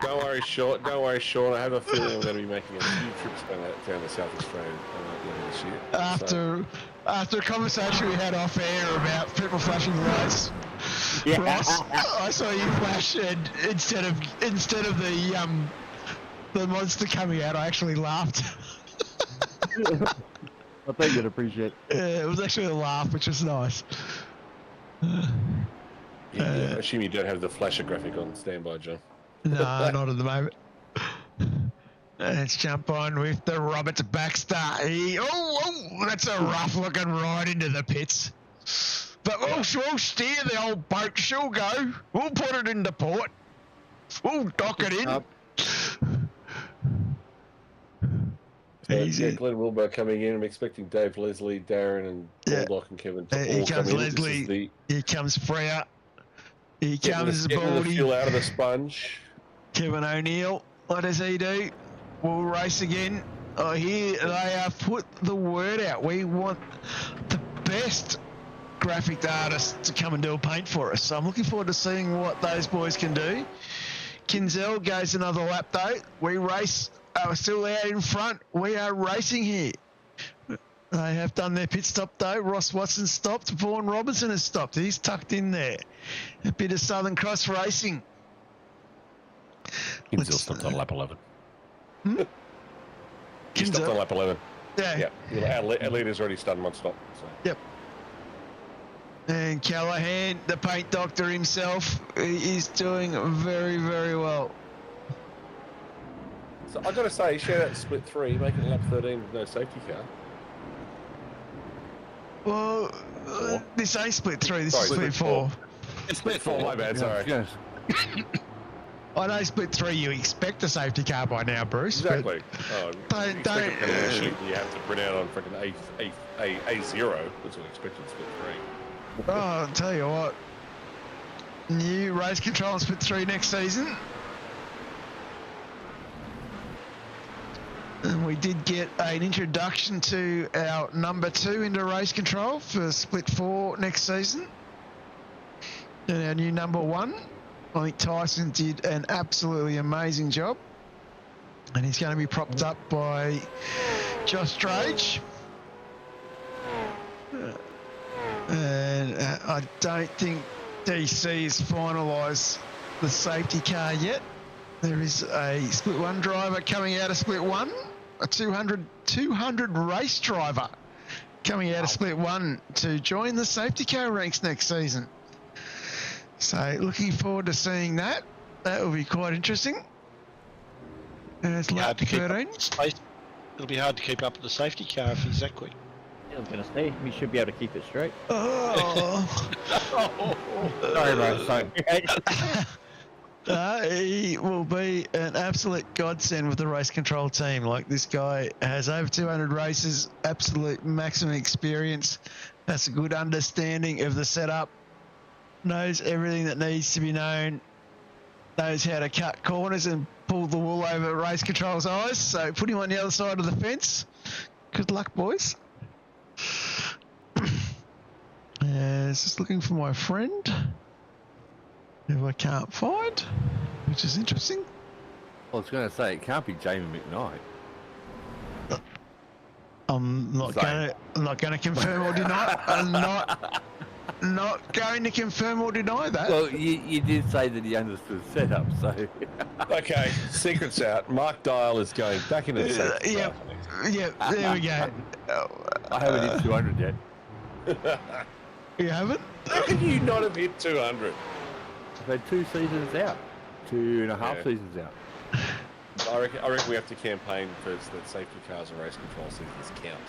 Don't worry, Sean. I have a feeling I'm going to be making a few trips down to South Australia this year. After a conversation we had off air about people flashing lights, Yeah. Ross, I saw you flash, and instead of the monster coming out, I actually laughed. I think you'd appreciate it. Yeah, it was actually a laugh, which was nice. I assume you don't have the flasher graphic on standby, John. No, not at the moment. Let's jump on with the Roberts Baxter. That's a rough looking ride into the pits. But we'll steer the old boat. She'll go. We'll put it into port. We'll dock it in. Easy. Glenn Wilbur coming in. I'm expecting Dave, Leslie, Darren, and Bulldog and Kevin to Here all comes come in. Leslie. Here comes Freya. Here comes getting the Baldy. fuel out of the sponge. Kevin O'Neill. What does he do? We'll race again. Oh, here they have put the word out. We want the best graphic artists to come and do a paint for us. So I'm looking forward to seeing what those boys can do. Kinzel goes another lap though. We race. We're still out in front. We are racing here. They have done their pit stop though. Ross Watson stopped. Vaughan Robinson has stopped. He's tucked in there. A bit of Southern Cross racing. Kinzel stopped on lap 11. He stopped Kinzel? on lap 11. Yeah. Yeah. Our leader's already started one stop. So. Yep. And Callahan, the paint doctor himself, is doing very, very well. So I've got to say, shout out to Split 3, making lap 13 with no safety car. Well, this ain't Split 3, this Sorry, is Split Split 4. It's Split 4, my bad, sorry. Yes. I know Split 3 you expect a safety car by now, Bruce. Exactly. Don't- You have to print out on freaking A0. That's what expected Split 3. Oh, I'll tell you what. New race control in Split 3 next season. And we did get an introduction to our number 2 into race control for Split 4 next season. And our new number 1. I think Tyson did an absolutely amazing job. And he's going to be propped up by Josh Drage. And I don't think DC has finalised the safety car yet. There is a Split 1 driver coming out of Split 1. A 200 race driver coming out of Split 1 to join the safety car ranks next season. So looking forward to seeing that. That will be quite interesting. And it's lap 13. It'll be hard to keep up with the safety car if he's that quick. I was going to say, we should be able to keep it straight. Oh. Sorry, bro. Sorry. He will be an absolute godsend with the race control team. Like, this guy has over 200 races, absolute maximum experience, has a good understanding of the setup, knows everything that needs to be known, knows how to cut corners and pull the wool over race control's eyes. So put him on the other side of the fence. Good luck, boys. Just looking for my friend, who I can't find, which is interesting. I was going to say, it can't be Jamie McKnight. I'm not going to confirm or deny. I'm not going to confirm or deny that. Well, you did say that he understood setup, so... Okay, secret's out. Mark Dial is going back into the safety Yeah, there we go. I haven't hit 200 yet. You haven't? How can you not have hit 200? I've had 2 seasons out. 2.5 seasons out. I reckon we have to campaign for that safety cars and race control seasons count.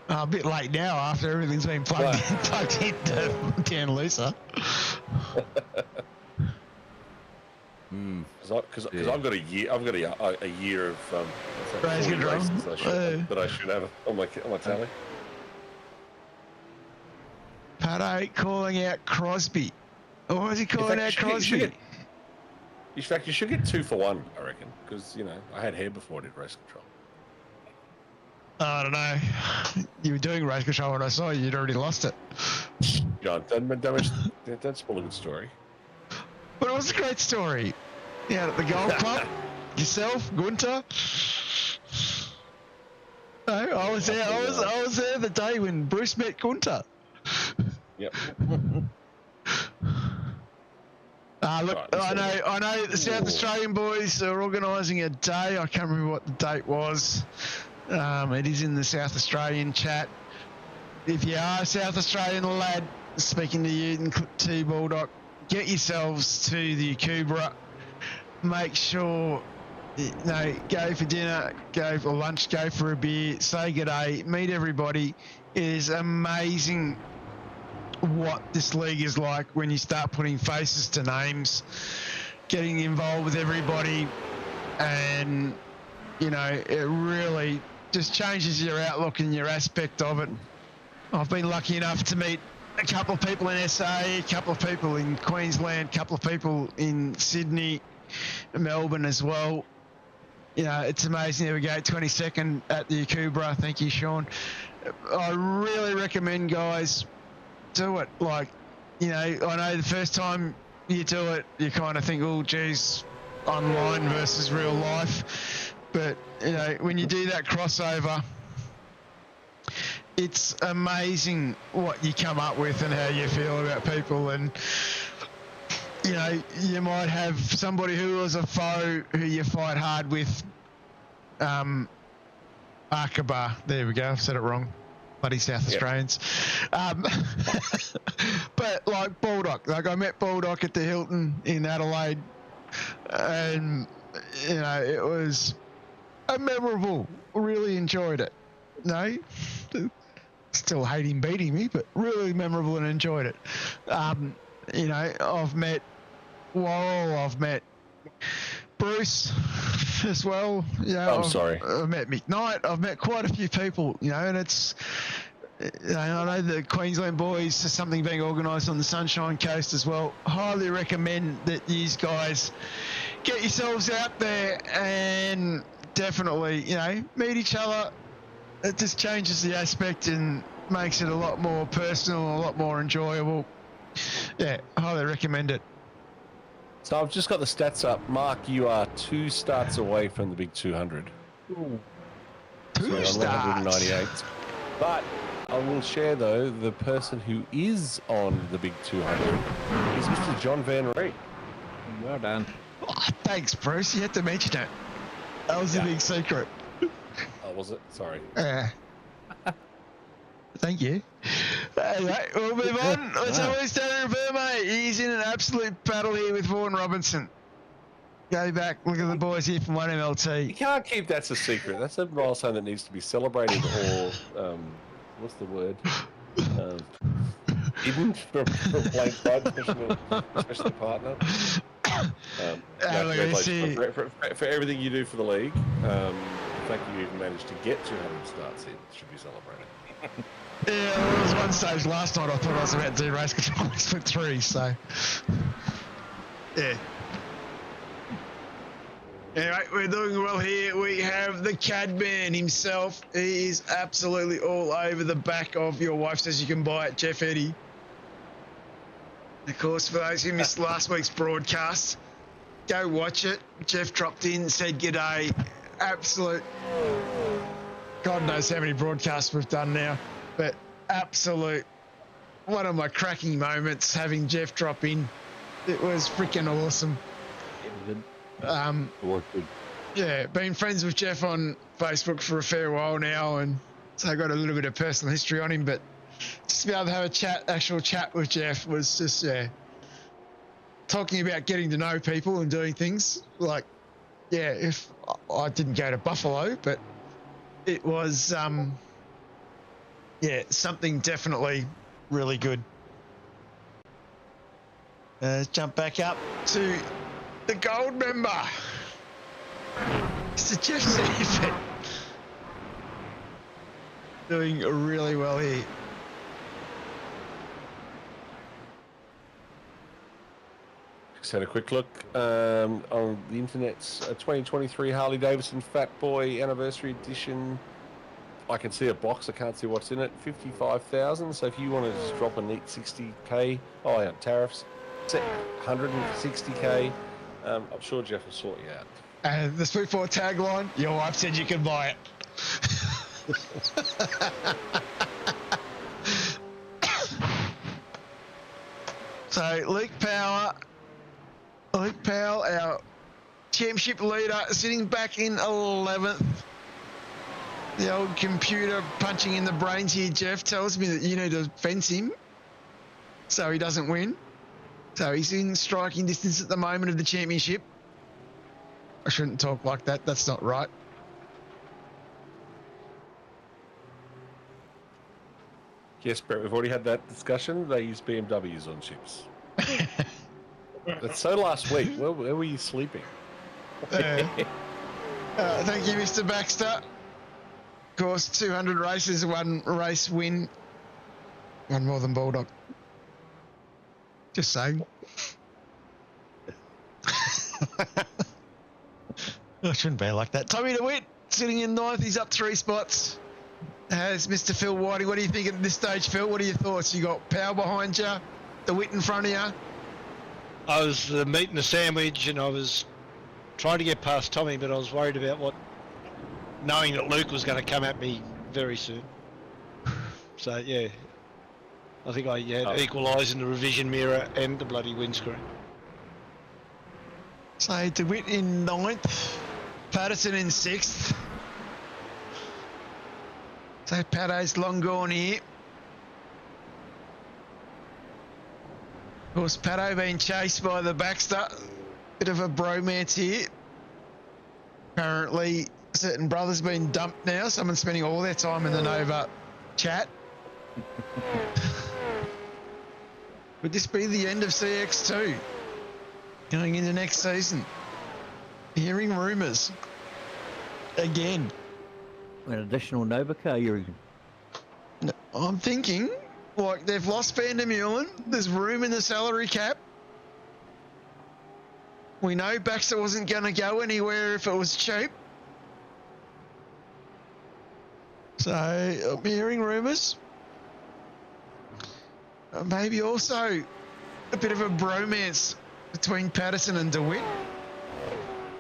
A bit late now after everything's been plugged in down looser. Because I've got a year. I've got a year of Race control. races that I should have on my tally. Pato calling out Crosby. Or is he calling out Crosby? In fact, you should get 2 for 1, I reckon, because I had hair before I did race control. I don't know. You were doing race control when I saw you. You'd already lost it. John, don't spoil a good story. But it was a great story. Yeah, at the golf club, yourself, Gunter. No, I was there. I was there the day when Bruce met Gunter. Yep. Look, right, I know the South Australian boys are organising a day. I can't remember what the date was. It is in the South Australian chat. If you are a South Australian lad, speaking to you and T Bulldog, get yourselves to the Akubra. Make sure, go for dinner, go for lunch, go for a beer, say good day, meet everybody. It is amazing what this league is like when you start putting faces to names, getting involved with everybody, and it really just changes your outlook and your aspect of it. I've been lucky enough to meet a couple of people in SA, a couple of people in Queensland, a couple of people in Sydney, Melbourne as well. It's amazing. There we go, 22nd at the Akubra. Thank you, Sean. I really recommend, guys, do it. I know the first time you do it, you kind of think, oh, geez, online versus real life. But, when you do that crossover, it's amazing what you come up with and how you feel about people. And, you might have somebody who was a foe who you fight hard with. Aqaba. There we go. I've said it wrong. Bloody South Australians. But like Baldock, I met Baldock at the Hilton in Adelaide, and it was memorable. Really enjoyed it. Still hate him beating me, but really memorable and enjoyed it. I've met I've met Bruce as well. Sorry. I've met McKnight. I've met quite a few people, and it's, I know the Queensland boys, there's something being organised on the Sunshine Coast as well. Highly recommend that these guys get yourselves out there and definitely, meet each other. It just changes the aspect and makes it a lot more personal, a lot more enjoyable. Yeah, highly recommend it. So I've just got the stats up. Mark, you are 2 starts away from the big 200. Ooh. So 2 you're on starts. 198. But I will share, though, the person who is on the big 200 is Mr. John Van Ree. Well done. Oh, thanks, Bruce. You had to mention it. That was a big secret. Oh, was it? Sorry. Thank you. Anyway, we'll move on. Let's have a Darren Vermey. He's in an absolute battle here with Vaughan Robinson. Go back, look at the boys here from 1MLT. You can't keep that a secret. That's a milestone that needs to be celebrated or, what's the word? Hidden for playing side, especially partner. For everything you do for the league, the fact that you even managed to get 200 starts in should be celebrated. Yeah, there was one stage last night I thought I was about to do race control. I split 3, so yeah. Anyway, we're doing well here. We have the Cadman himself. He is absolutely all over the back of your wife says you can buy it, Jeff Eddy. Of course, for those who missed last week's broadcast, go watch it. Jeff dropped in, said g'day. Absolute. God knows how many broadcasts we've done now, but absolute. One of my cracking moments having Jeff drop in. It was freaking awesome. What good? Yeah, been friends with Jeff on Facebook for a fair while now, and so I got a little bit of personal history on him, but just to be able to have a actual chat with Jeff was just, talking about getting to know people and doing things like, if I didn't go to Buffalo, but it was, something definitely really good. Jump back up to the gold member. Mr. Jeff Sanford. Doing really well here. Just had a quick look on the internet's 2023 Harley Davidson Fat Boy Anniversary Edition. I can see a box. I can't see what's in it. 55,000. So if you want to just drop a neat 60k, tariffs, 160k. I'm sure Jeff will sort you out. And the Sweet 4 tagline: your wife said you could buy it. So Luke Powell, our championship leader, sitting back in 11th. The old computer punching in the brains here, Jeff, tells me that you need to fence him so he doesn't win. So he's in striking distance at the moment of the championship. I shouldn't talk like that. That's not right. Yes, Brett, we've already had that discussion. They use BMWs on ships. That's so last week. Where were you sleeping? Thank you, Mr. Baxter. Of course, 200 races, 1 race win. One more than Bulldog. Just saying. I shouldn't be like that. Tommy DeWitt sitting in 9th. He's up 3 spots. Has Mr. Phil Whiting. What do you think at this stage, Phil? What are your thoughts? You got Powell behind you, DeWitt in front of you. I was meeting a sandwich and I was trying to get past Tommy, but I was worried about knowing that Luke was going to come at me very soon. So, yeah. I think I had equalise in the revision mirror and the bloody windscreen. So DeWitt in 9th, Patterson in 6th. So Paddo's long gone here. Of course, Paddo being chased by the Baxter. Bit of a bromance here. Apparently, certain brothers been dumped now. Someone's spending all their time in the Nova chat. Would this be the end of CX2 going into next season? Hearing rumours again. An additional Nova car, you reckon? No, I'm thinking, like, they've lost Van der Meulen. There's room in the salary cap. We know Baxter wasn't going to go anywhere if it was cheap. So, I'm hearing rumours. Maybe also a bit of a bromance between Patterson and DeWitt.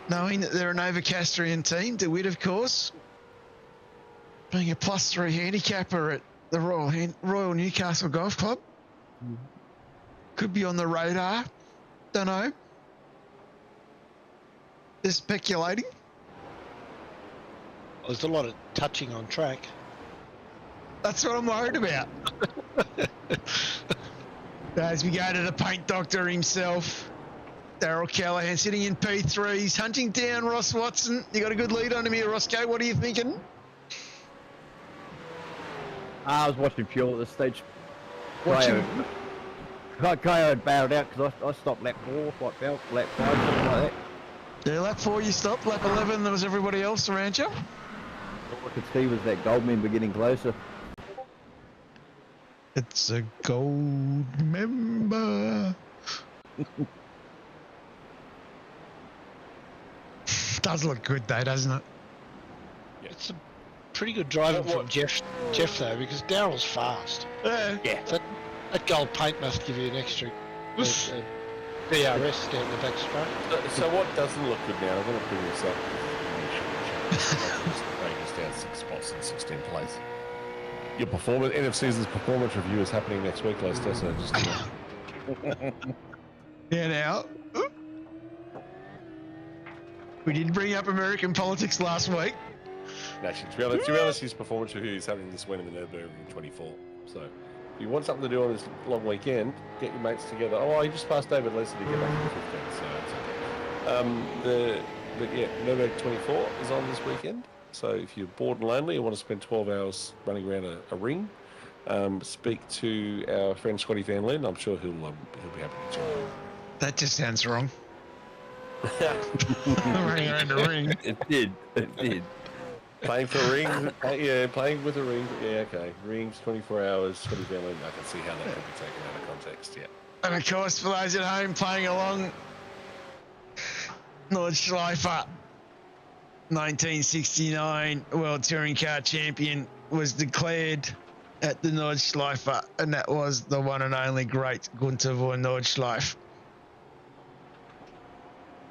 Knowing that they're a Novocastrian team. DeWitt, of course, being a +3 handicapper at the Royal Newcastle Golf Club. Could be on the radar. Don't know. Just speculating. There's a lot of touching on track. That's what I'm worried about. As we go to the paint doctor himself, Daryl Callahan sitting in P3. He's hunting down Ross Watson. You got a good lead on him here, Roscoe. What are you thinking? I was watching fuel at this stage. Watching. Kayo had bailed out because I stopped lap 4, lap 5, something like that. Yeah, lap 4 you stopped. Lap 11 there was everybody else around you. All I could see was that gold member getting closer. It's a gold member. does look good though, doesn't it? It's a pretty good driving What- from Jeff though, because Daryl's fast. Yeah. Yeah. So that gold paint must give you an extra DRS down the back straight. So what doesn't look good now? I'm going to bring this up. Just down 6 spots in 16th place. Your performance, end of season's performance review is happening next week, Lester. So just Yeah, now. We did bring up American politics last week. actually, to be honest, his performance review is happening this week in the Nürburgring 24. So if you want something to do on this long weekend, get your mates together. Oh, he just passed David Lester to get back to the 15th, so it's okay. But yeah, Nürburgring 24 is on this weekend. So if you're bored and lonely and want to spend 12 hours running around a ring, speak to our friend Scotty Van Lien. I'm sure he'll be happy to join. That just sounds wrong. Running around the ring. It did. Playing for rings, yeah, playing with a ring. Yeah, okay. Rings, 24 hours, Scotty Van Lien. I can see how that could be taken out of context. Yeah. And of course, for those at home playing along, Nordschleifer, 1969 World Touring Car Champion, was declared at the Nordschleifer, and that was the one and only great Gunther von Nordschleife.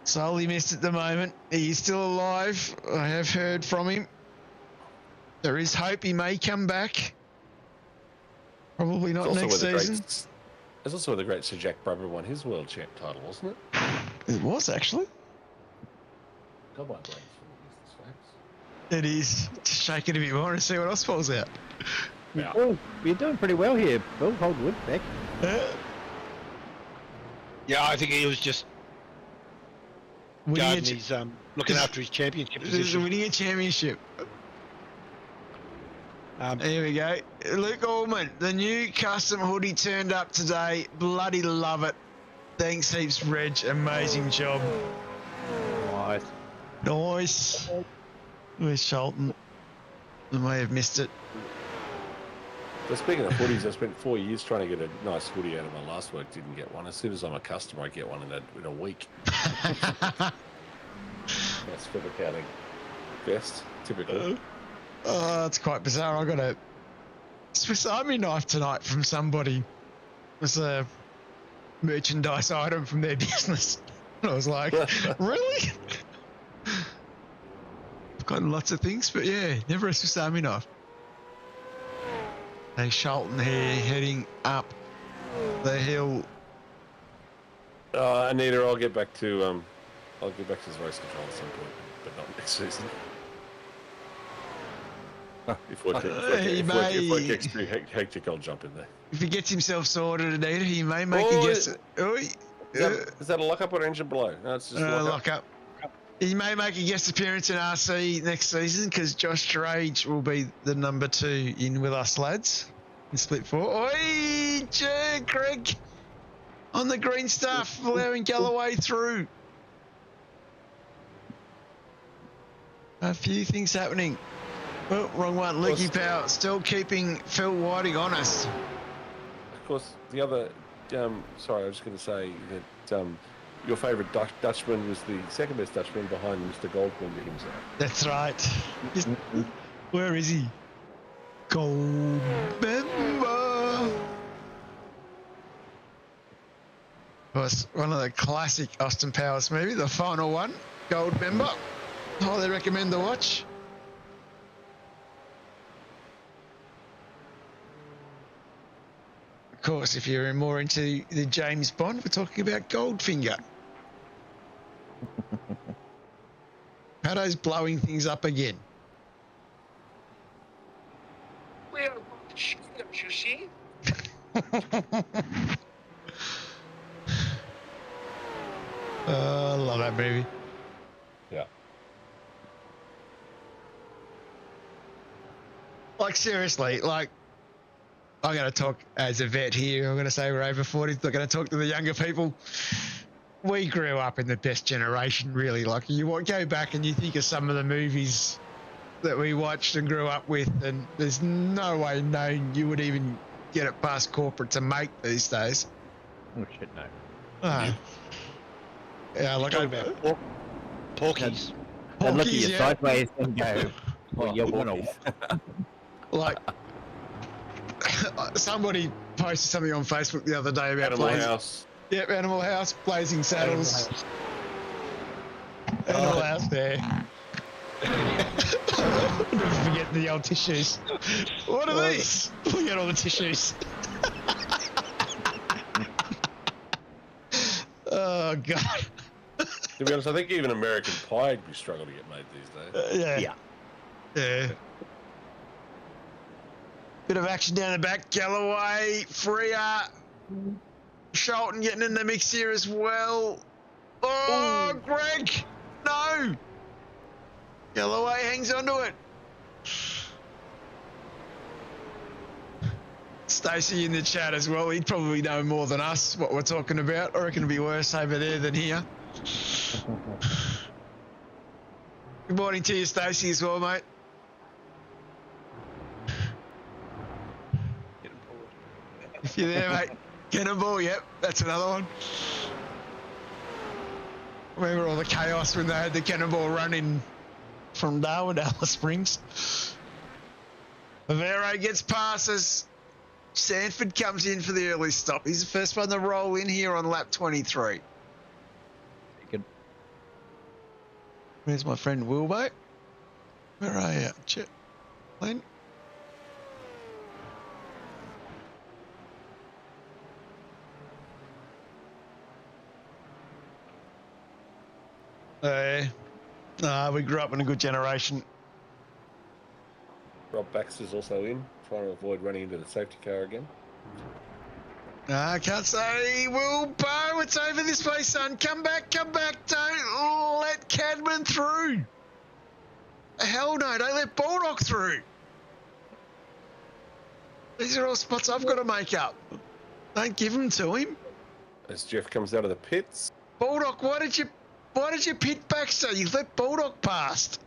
Sorely missed at the moment. He is still alive. I have heard from him. There is hope he may come back. Probably not next season. It's also where the great Sir Jack Brabham won his world champ title, wasn't it? It was actually. God, my brain's full of business facts. It is. Just shake it a bit more and see what else falls out. Yeah. Oh, you're doing pretty well here, Bill. Hold wood back. Yeah, I think he was just guarding his, looking after his championship position. Winning a championship. Here we go. Luke Allman, the new custom hoodie turned up today. Bloody love it. Thanks heaps, Reg. Amazing job. Nice. Nice. Where's Shelton? I may have missed it. But speaking of hoodies, I spent 4 years trying to get a nice hoodie out of my last work. Didn't get one. As soon as I'm a customer, I get one in a week. Nice flip accounting vest, typical. Oh, that's quite bizarre. I got a Swiss Army knife tonight from somebody. It's a merchandise item from their business. And I was like, really? I've gotten lots of things, but yeah, never a Swiss Army knife. Hey, Shelton here, heading up the hill. Anita, I'll get back to this race control at some point, but not next season. If work gets too hectic, I'll jump in there. If he gets himself sorted, Anita, he may make a guess. Is that a lock-up or engine blow? No, it's just lock up. He may make a guest appearance in RC next season because Josh Drage will be the number 2 in with us, lads, in split 4. Oi, Craig, on the green stuff, allowing Galloway through. A few things happening. Oh, wrong one. Luke Powell still keeping Phil Whiting honest. Of course, the other... sorry, I was just going to say that your favourite Dutchman was the second best Dutchman behind Mr. Goldmember himself. That's right. Where is he? Goldmember. Was one of the classic Austin Powers movie, the final one, Goldmember. Highly recommend the watch. Of course, if you're more into the James Bond, we're talking about Goldfinger. Pado's blowing things up again. We're about to shoot him, you see? I love that movie. Yeah. Like, seriously, like, I'm going to talk as a vet here. I'm going to say we're over 40. I'm going to talk to the younger people. We grew up in the best generation, really. Like, you go back and you think of some of the movies that we watched and grew up with, and there's no way known you would even get it past corporate to make these days. Oh shit, no. Yeah, like Talking about Porky's. They look at Porkies, you yeah. sideways and go, well, you want Porkies. to. Like, somebody posted something on Facebook the other day about Animal House. Yep, Animal House, Blazing Saddles. Animal House there. Never forget the old tissues. What are these? Look at all the tissues. Oh, God. To be honest, I think even American Pie would be struggling to get made these days. Yeah. Yeah. Bit of action down the back. Galloway, Freer, Sholton getting in the mix here as well. Oh, Greg! No! Galloway hangs onto it. Stacey in the chat as well. He'd probably know more than us what we're talking about. I reckon it'd be worse over there than here. Good morning to you, Stacey, as well, mate. If you're there, mate. Cannonball, yep, that's another one. Remember all the chaos when they had the cannonball run in from Darwin to Alice Springs. Avero gets passes. Sanford comes in for the early stop. He's the first one to roll in here on lap 23. Good. Where's my friend Wilbo? Where are you? Chip. Lane? We grew up in a good generation. Rob Baxter's also in, trying to avoid running into the safety car again. I can't say, Wilbo, it's over this way, son. Come back, don't let Cadman through. Hell no, don't let Baldock through. These are all spots I've got to make up. Don't give them to him. As Jeff comes out of the pits. Baldock, why did you pit Baxter? You let Baldock past.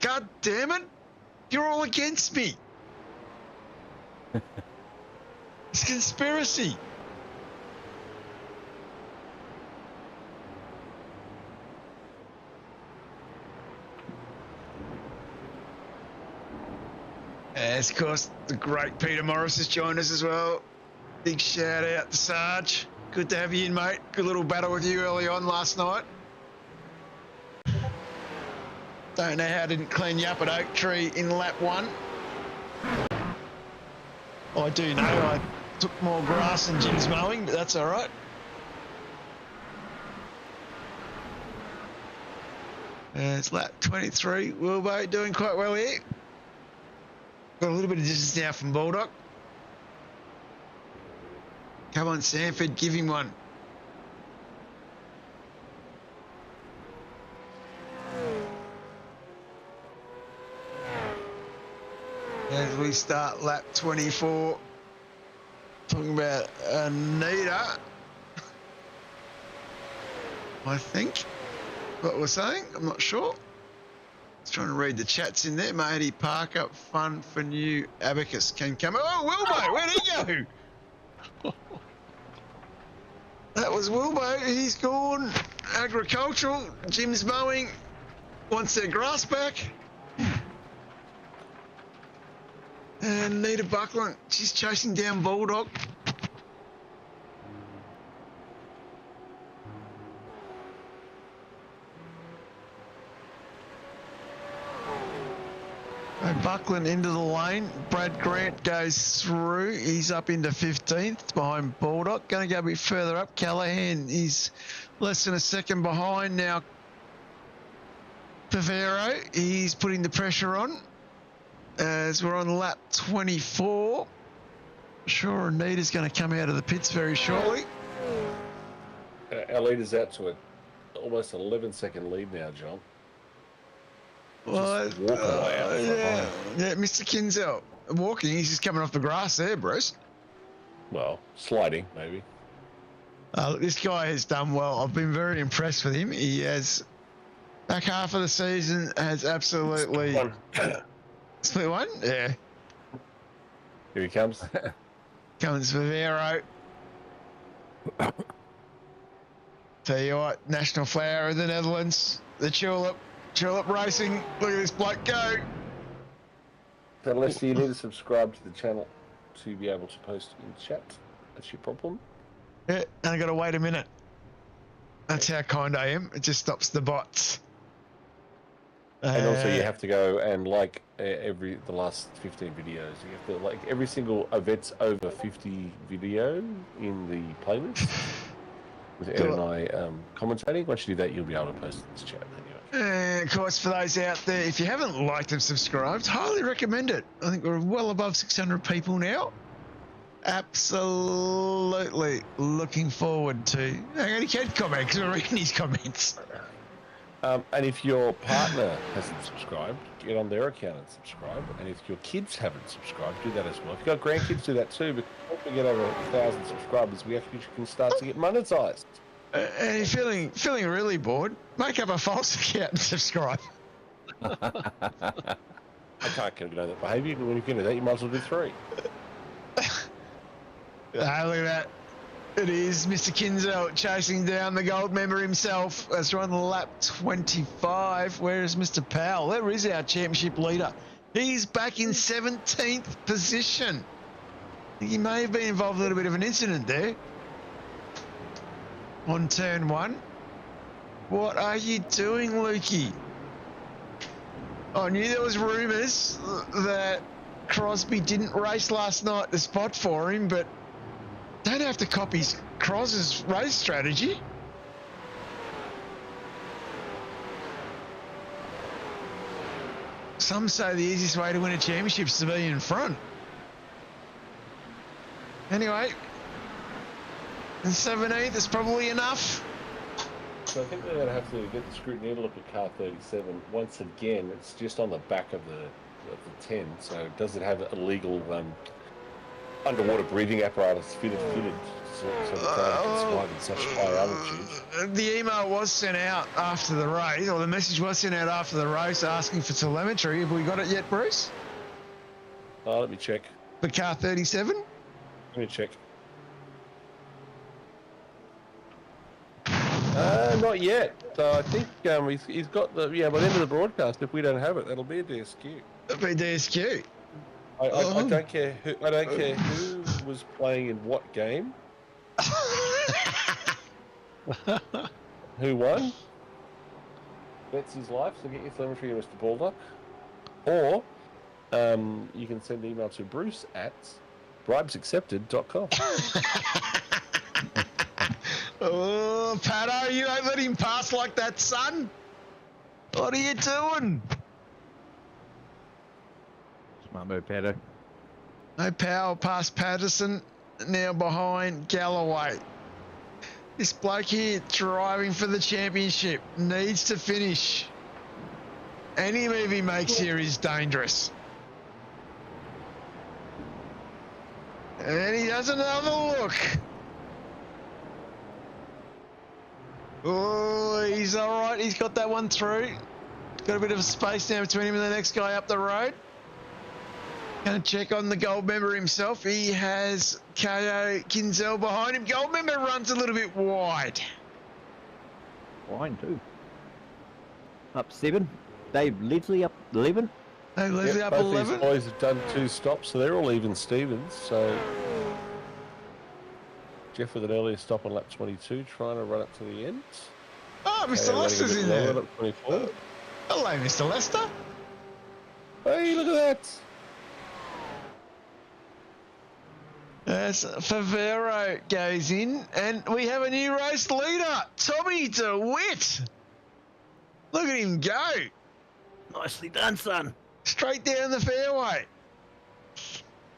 God damn it. You're all against me. It's conspiracy. As of course, the great Peter Morris has joined us as well. Big shout out to Sarge. Good to have you in, mate. Good little battle with you early on last night. Don't know how I didn't clean you up at Oak Tree in lap 1. I do know I took more grass than Jim's mowing, but that's all right. It's lap 23. Wilbo doing quite well here. Got a little bit of distance now from Baldock. Come on, Sanford, give him one. As we start lap 24, talking about Anita, I think, what we're saying, I'm not sure. Just trying to read the chats in there. Matey Parker, fun for new Abacus can come. Oh, Wilbo, where'd he go? That was Wilbo. He's gone agricultural. Jim's mowing. Wants their grass back. And Nita Buckland, she's chasing down Baldock. And Buckland into the lane. Brad Grant goes through. He's up into 15th behind Baldock. Going to go a bit further up. Callahan is less than a second behind now. Pavero, he's putting the pressure on. As we're on lap 24. Sure, Anita's going to come out of the pits very shortly. Our leader's out to almost an 11-second lead now, John. Well, walk away yeah, Mr. Kinzel. Walking, he's just coming off the grass there, Bruce. Well, sliding, maybe. Look, this guy has done well. I've been very impressed with him. He has, back half of the season, has absolutely... Split one? Yeah. Here he comes. Comes Vivero. Tell you what, national flower of the Netherlands, the tulip. Tulip Racing. Look at this bloke go. So Lester, you need to subscribe to the channel to be able to post in chat. That's your problem. Yeah, and I got to wait a minute. That's how kind I am. It just stops the bots. And also, you have to go and like the last 15 videos. You have to like every single event's over 50 video in the playlist with Ed and I commentating. Once you do that, you'll be able to post it in this chat anyway. Of course, for those out there, if you haven't liked and subscribed, highly recommend it. I think we're well above 600 people now. Absolutely looking forward to. Hang on, he can't comment because we're reading his comments. And if your partner hasn't subscribed, get on their account and subscribe. And if your kids haven't subscribed, do that as well. If you've got grandkids, do that too. But once we get over 1,000 subscribers, we actually can start to get monetized. And if you're feeling really bored, make up a false account and subscribe. I can't condone that behaviour, but when you can do that, you might as well do 3. Look at that. It is Mr. Kinzel chasing down the gold member himself as we're on lap 25. Where is Mr. Powell? There is our championship leader. He's back in 17th position. I think he may have been involved in a little bit of an incident there on turn 1. What are you doing, Lukey? I knew there was rumours that Crosbie didn't race last night to spot for him, but don't have to copy Cros's race strategy. Some say the easiest way to win a championship is to be in front. Anyway, in 17th is probably enough. So I think they're going to have to get the scrutineer to look at car 37. Once again, it's just on the back of the 10. So does it have a legal underwater breathing apparatus fitted so the car can survive in such high altitude? The email was sent out after the race, or the message was sent out after the race asking for telemetry. Have we got it yet, Bruce? Let me check. The car 37? Let me check. Not yet. So I think he's got the by the end of the broadcast. If we don't have it, that'll be a DSQ. It'll be DSQ. I don't care who. I don't care who was playing in what game. Who won? That's his life. So get your telemetry, Mr. Balder. Or you can send an email to Bruce at bribesaccepted.com. Oh, Pato, you don't let him pass like that, son. What are you doing? Smart move, Pato. No power past Patterson, now behind Galloway. This bloke here driving for the championship needs to finish. Any move he makes here is dangerous. And he does another look. Oh, he's all right. He's got that one through. Got a bit of a space now between him and the next guy up the road. Going to check on the gold member himself. He has KO Kinzel behind him. Gold member runs a little bit wide. Fine too. Up 7. Dave Leslie up 11. Hey, Leslie up both 11. These boys have done 2 stops, so they're all even Stevens. So Jeff with an earlier stop on lap 22, trying to run up to the end. Oh, Mr. Lester's in there. Lap 24. Hello, Mr. Lester. Hey, look at that. As Favero goes in, and we have a new race leader, Tommy DeWitt. Look at him go. Nicely done, son. Straight down the fairway.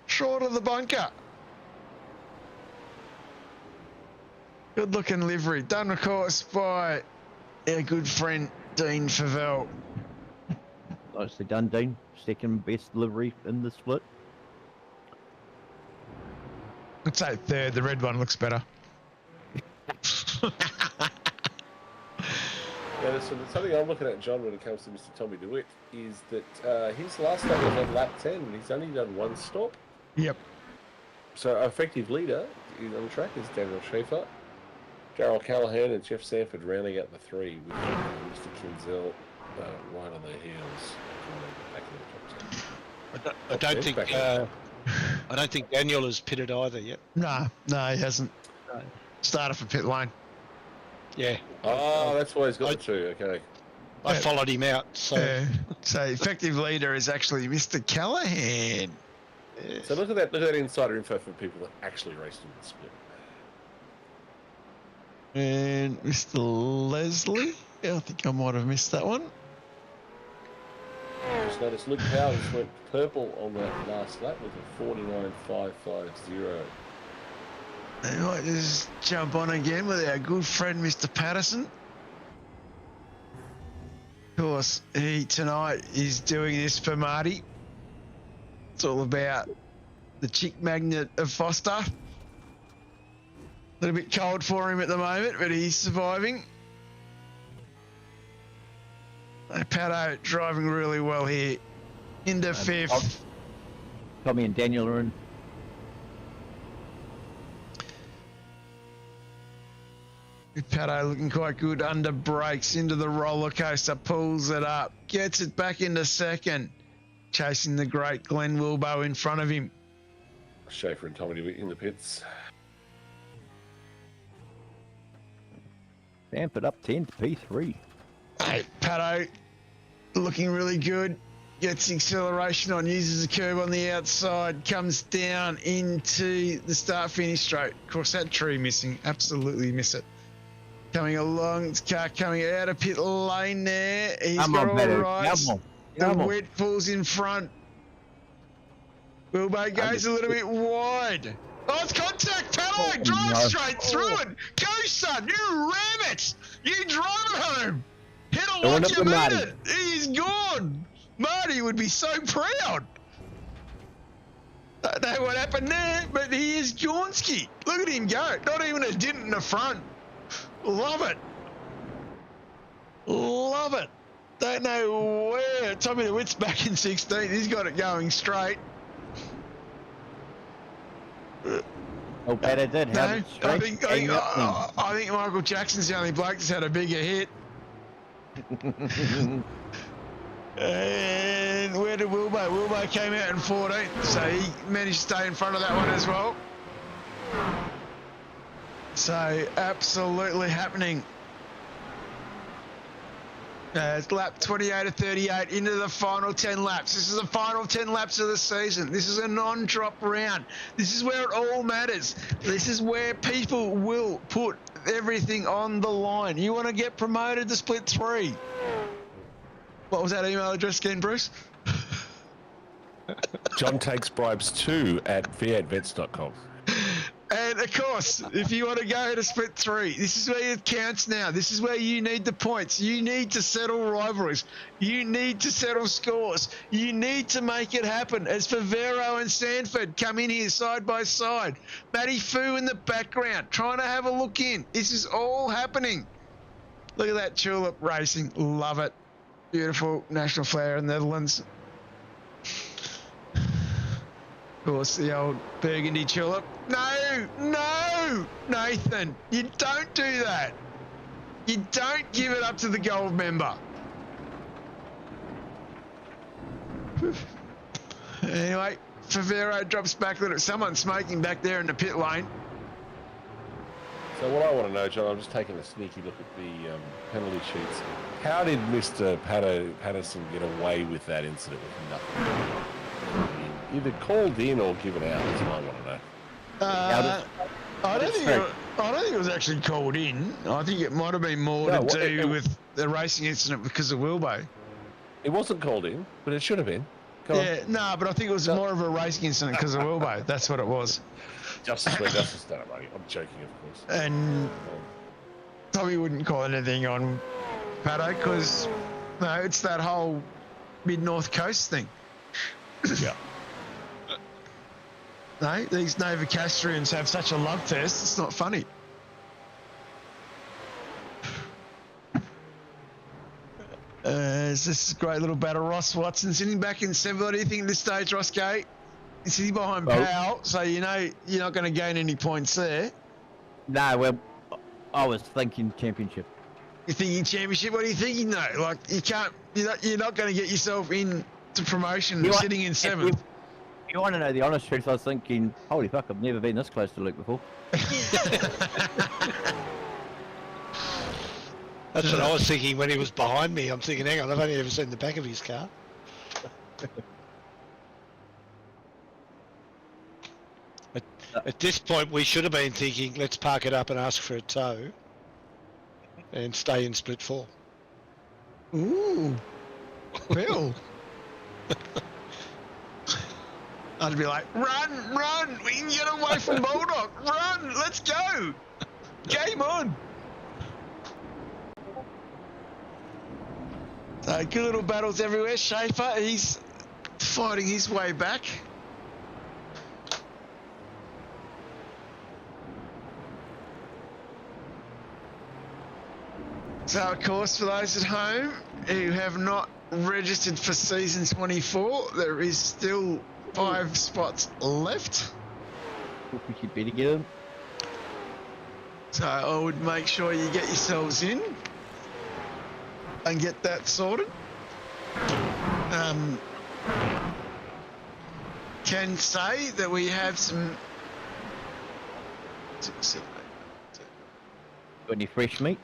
Short of the bunker. Good looking livery. Done, of course, by our good friend Dean Favell. Nicely done, Dean. Second best delivery in the split. I'd say third. The red one looks better. Yeah, so something I'm looking at, John, when it comes to Mr. Tommy DeWitt, is that his last stop was on lap 10, and he's only done 1 stop. Yep. So our effective leader on the track is Daniel Schaefer, Darryl Callahan, and Jeff Sanford rounding out the 3 with Mr. Kinzel right on their heels. Back in the top 10. I don't think. Back in. I don't think Daniel has pitted either yet. No, he hasn't. No. Started for pit lane. Yeah. Oh, that's why he's got the two. Okay. I followed him out. So So effective leader is actually Mr. Callahan. So look at that. Look at that insider info for people that actually raced in the split. And Mr. Leslie. I think I might have missed that one. Just noticed Luke Powell just went purple on that last lap with a 49.550. I might just jump on again with our good friend Mr. Patterson. Of course, he tonight is doing this for Marty. It's all about the chick magnet of Foster. A little bit cold for him at the moment, but he's surviving. Pato driving really well here. Into fifth. Tommy and Daniel are in. Pato looking quite good under brakes into the roller coaster, pulls it up, gets it back into second, chasing the great Glenn Wilbo in front of him. Schaefer and Tommy in the pits. Bamford up 10 to P3. Hey, Pato looking really good. Gets acceleration on, uses a curve on the outside, comes down into the start-finish straight. Of course, that tree missing. Absolutely miss it. Coming along, car coming out of pit lane there. He's got all right. The wet falls in front. Wilbo goes a little bit wide. Oh, it's contact, Pato! Drive straight through it! Go, son! You ram it! You drive it home! Hit it like you mean it! He's gone! Marty would be so proud! Don't know what happened there, but he is Gornsky. Look at him go. Not even a dent in the front. Love it. Love it. Don't know where. Tommy DeWitt's back in 16th. He's got it going straight. Oh, Pato did have it straight. I think Michael Jackson's the only bloke that's had a bigger hit. And where did Wilbo? Wilbo came out in 14th, so he managed to stay in front of that one as well. So absolutely happening. It's lap 28 to 38 into the final 10 laps. This is the final 10 laps of the season. This is a non-drop round. This is where it all matters. This is where people will put everything on the line. You want to get promoted to split 3. What was that email address again, Bruce? John takes bribes 2 at v8vets.com. And of course, if you want to go to split 3, this is where it counts now. This is where you need the points. You need to settle rivalries. You need to settle scores. You need to make it happen. As for Vero and Sanford come in here side by side. Matty Fu in the background, trying to have a look in. This is all happening. Look at that tulip racing. Love it. Beautiful national flair in the Netherlands. Of course, the old burgundy tulip. No, Nathan, you don't do that. You don't give it up to the gold member. Anyway, Favero drops back. Look at someone smoking back there in the pit lane. So what I want to know, John, I'm just taking a sneaky look at the penalty sheets. How did Mr. Patterson get away with that incident with nothing? Either called in or given out. That's what I want to know. I don't think it was actually called in. I think it might have been more to do with the racing incident because of Wilbo. It wasn't called in, but it should have been. Yeah, no, but I think it was more of a racing incident because of Wilbo. That's what it was. Justice where justice done, mate. I'm joking, of course. And Tommy wouldn't call anything on Pato because, no, it's that whole mid-north coast thing. Yeah. No, these Novocastrians have such a love fest, it's not funny. This is a great little battle. Ross Watson sitting back in 7th. What do you think at this stage, Ross Gate? He's sitting behind Powell, so you know you're not going to gain any points there. No, well, I was thinking championship. You're thinking championship. What are you thinking though? Like you can't. You're not going to get yourself in to promotion sitting in 7th. If you want to know the honest truth, I was thinking, holy fuck, I've never been this close to Luke before. That's what I was thinking when he was behind me. I'm thinking, hang on, I've only ever seen the back of his car. At this point, we should have been thinking, let's park it up and ask for a tow and stay in split 4. Ooh, Bill. I'd be like, run, we can get away from Bulldog, run, let's go, game on. So good little battles everywhere. Schaefer, he's fighting his way back. So, of course, for those at home who have not registered for season 24, there is still 5 spots left. We should better get him. So I would make sure you get yourselves in and get that sorted. Can say that we have some... Got any fresh meat?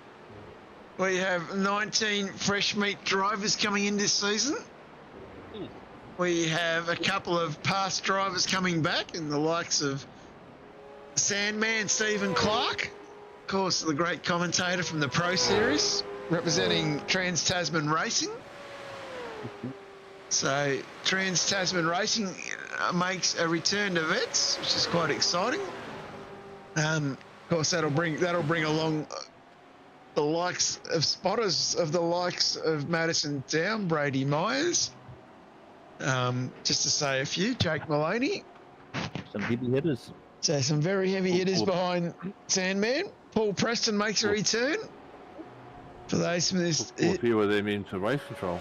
We have 19 fresh meat drivers coming in this season. We have a couple of past drivers coming back in the likes of Sandman Stephen Clark, of course the great commentator from the Pro Series, representing Trans-Tasman Racing. So Trans-Tasman Racing makes a return to vets, which is quite exciting. Of course that'll bring along the likes of spotters of the likes of Madison Down, Brady Myers, just to say a few, Jake Maloney. Some heavy hitters. So some very heavy hitters behind Sandman. Paul Preston makes a return. For those from this, Put a few of them into race control.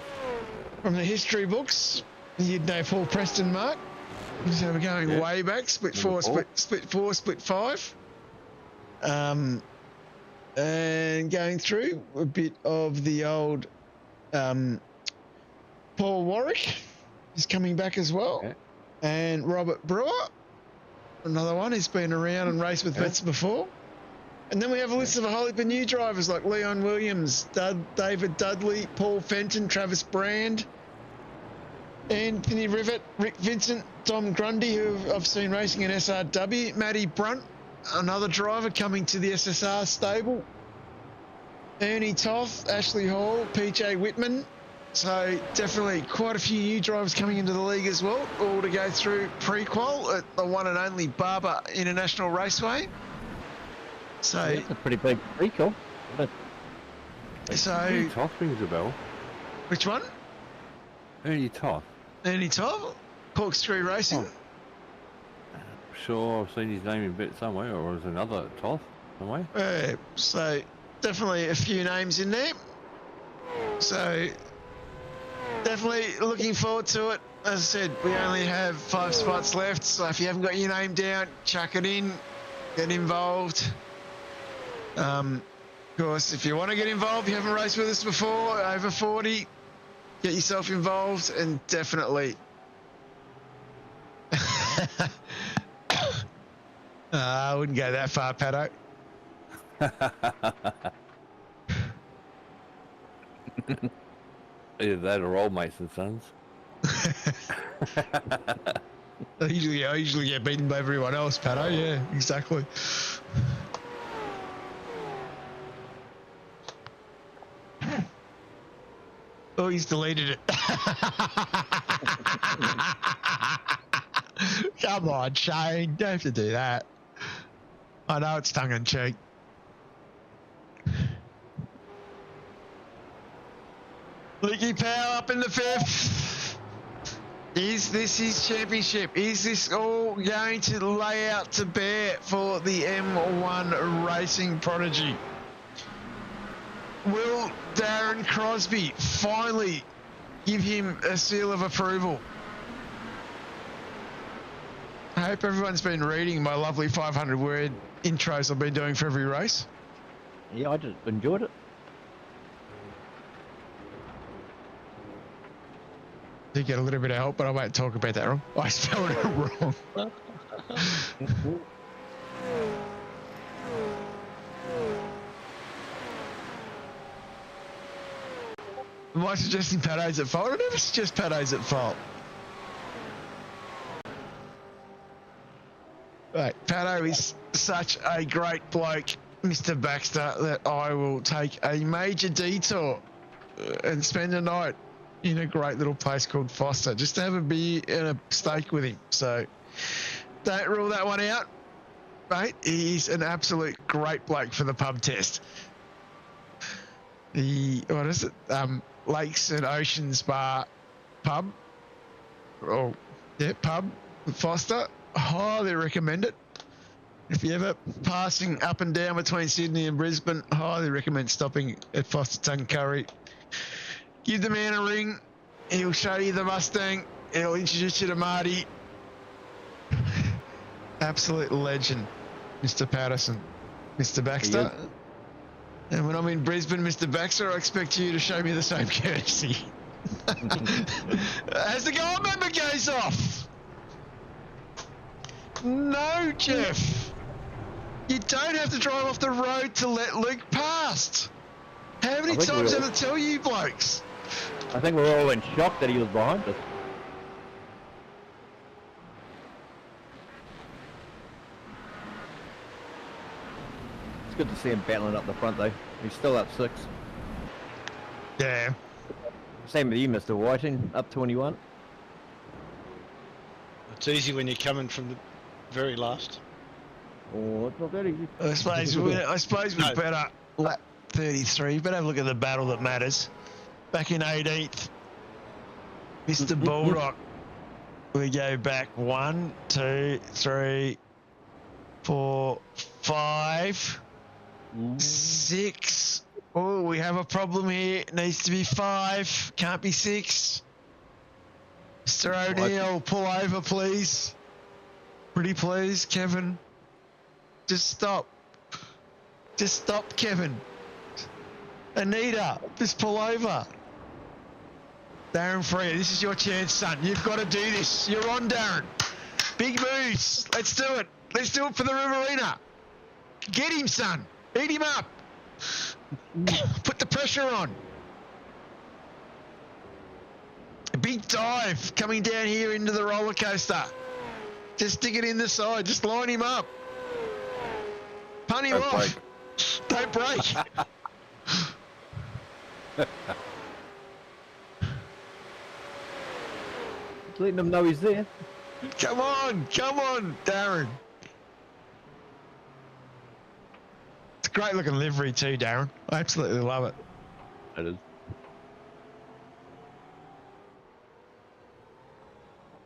From the history books, you'd know Paul Preston, Mark. So we're going way back, split 4, split 5. And going through a bit of the old Paul Warwick is coming back as well. Okay. And Robert Brewer, another one who's been around and raced with vets before. And then we have a list of a whole heap of new drivers like Leon Williams, David Dudley, Paul Fenton, Travis Brand, Anthony Rivet, Rick Vincent, Tom Grundy, who I've seen racing in SRW, Matty Brunt, another driver coming to the SSR stable, Ernie Toth, Ashley Hall, PJ Whitman. So definitely quite a few new drivers coming into the league as well, all to go through pre-qual at the one and only Barber International Raceway. So that's a pretty big pre-qual. So Ernie Toth rings a bell. Which one? Ernie Toth. Ernie Toth, Corkscrew Racing. Oh. Sure, I've seen his name in bit somewhere, or is another Toth somewhere? So definitely a few names in there. So definitely looking forward to it. As I said, we only have 5 spots left, so if you haven't got your name down, chuck it in, get involved. Of course, if you want to get involved, you haven't raced with us before, over 40, get yourself involved, and definitely I wouldn't go that far, Pato. Either that or old mates and sons. I usually get beaten by everyone else, Pato. Yeah, exactly. Oh, he's deleted it. Come on, Shane. Don't have to do that. I know it's tongue-in-cheek. Leaky Power up in the 5th. Is this his championship? Is this all going to lay out to bear for the M1 Racing Prodigy? Will Darren Crosbie finally give him a seal of approval? I hope everyone's been reading my lovely 500-word intros I've been doing for every race. Yeah, I just enjoyed it. did get a little bit of help, but I won't talk about that wrong. I spelled it wrong. Am I suggesting Pato's at fault? I never suggest Pato's at fault. Right, Pato is such a great bloke, Mr. Baxter, that I will take a major detour and spend a night in a great little place called Foster, just to have a beer and a steak with him. So don't rule that one out, mate. He's an absolute great bloke for the pub test. What is it? Lakes and Oceans Bar pub. Oh, yeah, pub Foster. Highly recommend it. If you're ever passing up and down between Sydney and Brisbane, highly recommend stopping at Foster Tongue Curry. Give the man a ring. He'll show you the Mustang. He'll introduce you to Marty. Absolute legend, Mr. Patterson. Mr. Baxter. He is. And when I'm in Brisbane, Mr. Baxter, I expect you to show me the same courtesy. As the gold member goes off. No, Jeff. You don't have to drive off the road to let Luke past. How many times have I tell you blokes? I think we're all in shock that he was behind us. It's good to see him battling up the front though. He's still up 6. Yeah. Same with you, Mr. Whiting, up 21. It's easy when you're coming from the very last. Oh, it's not that easy. I suppose we better lap 33. Better have a look at the battle that matters. Back in 18th, Mr. Bulldog. We go back 1, 2, 3, 4, 5, 6. Oh, we have a problem here. It needs to be 5. Can't be 6. Mr. O'Neill, pull over, please. Pretty please, Kevin. Just stop. Just stop, Kevin. Anita, just pull over. Darren Freer, this is your chance, son. You've got to do this. You're on, Darren. Big moves. Let's do it. Let's do it for the Riverina. Get him, son. Eat him up. Put the pressure on. A big dive coming down here into the roller coaster. Just stick it in the side. Just line him up. Punt him off. Don't break. Letting them know he's there. Come on, Darren. It's a great looking livery too, Darren. I absolutely love it. It is.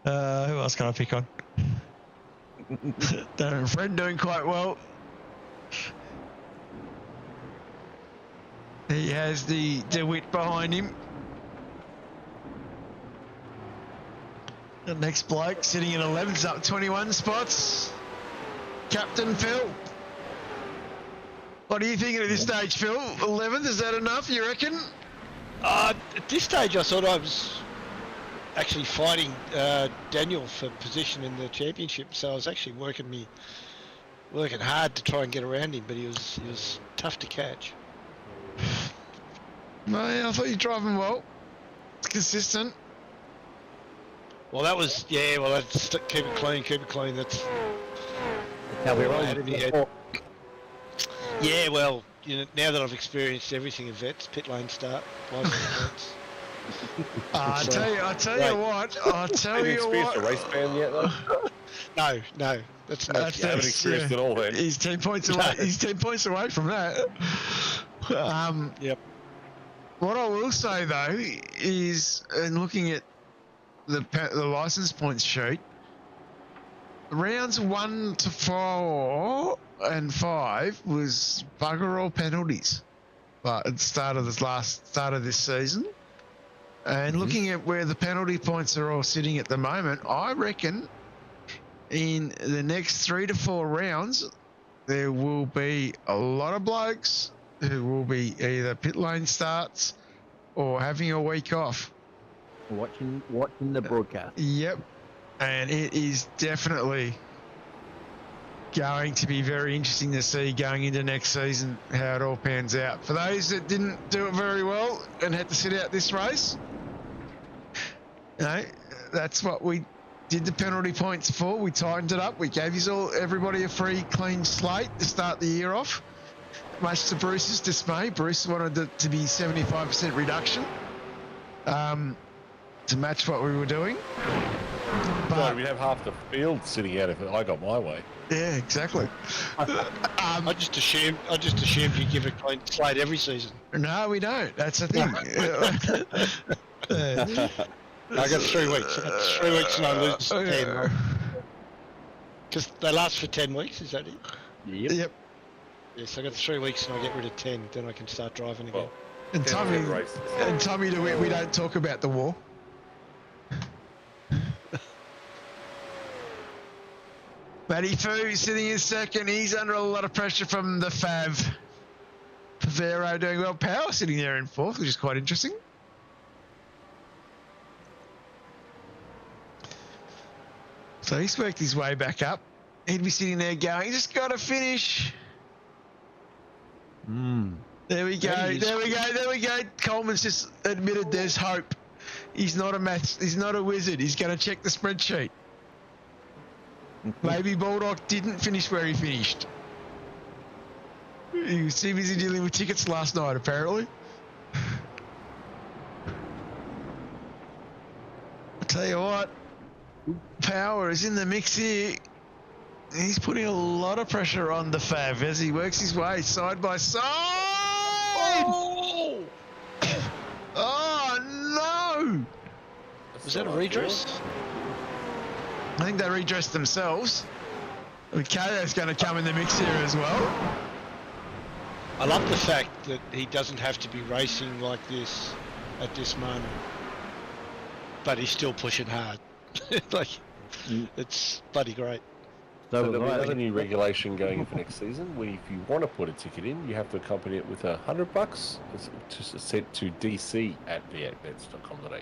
Who else can I pick on? Darren Fred doing quite well. He has the DeWitt behind him. The next bloke sitting in 11's up 21 spots. Captain Phil. What are you thinking at this stage, Phil? 11th, is that enough, you reckon? At this stage, I thought I was actually fighting Daniel for position in the championship, so I was actually working hard to try and get around him, but he was tough to catch. Well, yeah, I thought you were driving well. It's consistent. Well, that was, yeah, well, that's keep it clean. That's how we roll. Yeah, well, you know, now that I've experienced everything in vets, pit lane start, license vets. I tell you what. Have you experienced a race ban yet, though? No, that's not. You haven't experienced it all, then. He's 10 points away. He's 10 points away from that. Yep. What I will say though is, in looking at the license points sheet, rounds 1 to 4 and 5 was bugger all penalties, but at the start of this season. And looking at where the penalty points are all sitting at the moment, I reckon in the next 3 to 4 rounds there will be a lot of blokes who will be either pit lane starts or having a week off. Watching the broadcast. Yep. And it is definitely going to be very interesting to see going into next season how it all pans out. For those that didn't do it very well and had to sit out this race, you know, that's what we did the penalty points for. We tightened it up. We gave everybody a free, clean slate to start the year off. Much to Bruce's dismay, Bruce wanted it to be 75% reduction to match what we were doing. God, we'd have half the field sitting out if I got my way. Yeah, exactly. I just assumed you give a clean slate every season. No, we don't. That's the thing. I got 3 weeks. 3 weeks and I lose 10. Because they last for 10 weeks, is that it? Yep. Yes, I got 3 weeks and I get rid of 10. Then I can start driving again. Well, And Tommy, races. we don't talk about the war. Matty Fu sitting in second. He's under a lot of pressure from the Fav. Vero doing well. Power sitting there in fourth, which is quite interesting. So he's worked his way back up. He'd be sitting there going, just got to finish. There we go. There we go. Coleman's just admitted there's hope. He's not a wizard. He's going to check the spreadsheet. Maybe Baldock didn't finish where he finished. He was too busy dealing with tickets last night, apparently. I'll tell you what, Power is in the mix here. He's putting a lot of pressure on the Fav as he works his way side by side. Oh, oh no! Was that a redress? I think they redressed themselves. KO's going to come in the mix here as well. I love the fact that he doesn't have to be racing like this at this moment, but he's still pushing hard. Like, it's bloody great. So there'll be another new regulation going in for next season. Where if you want to put a ticket in, you have to accompany it with $100 to sent to dc@v8bets.com.au.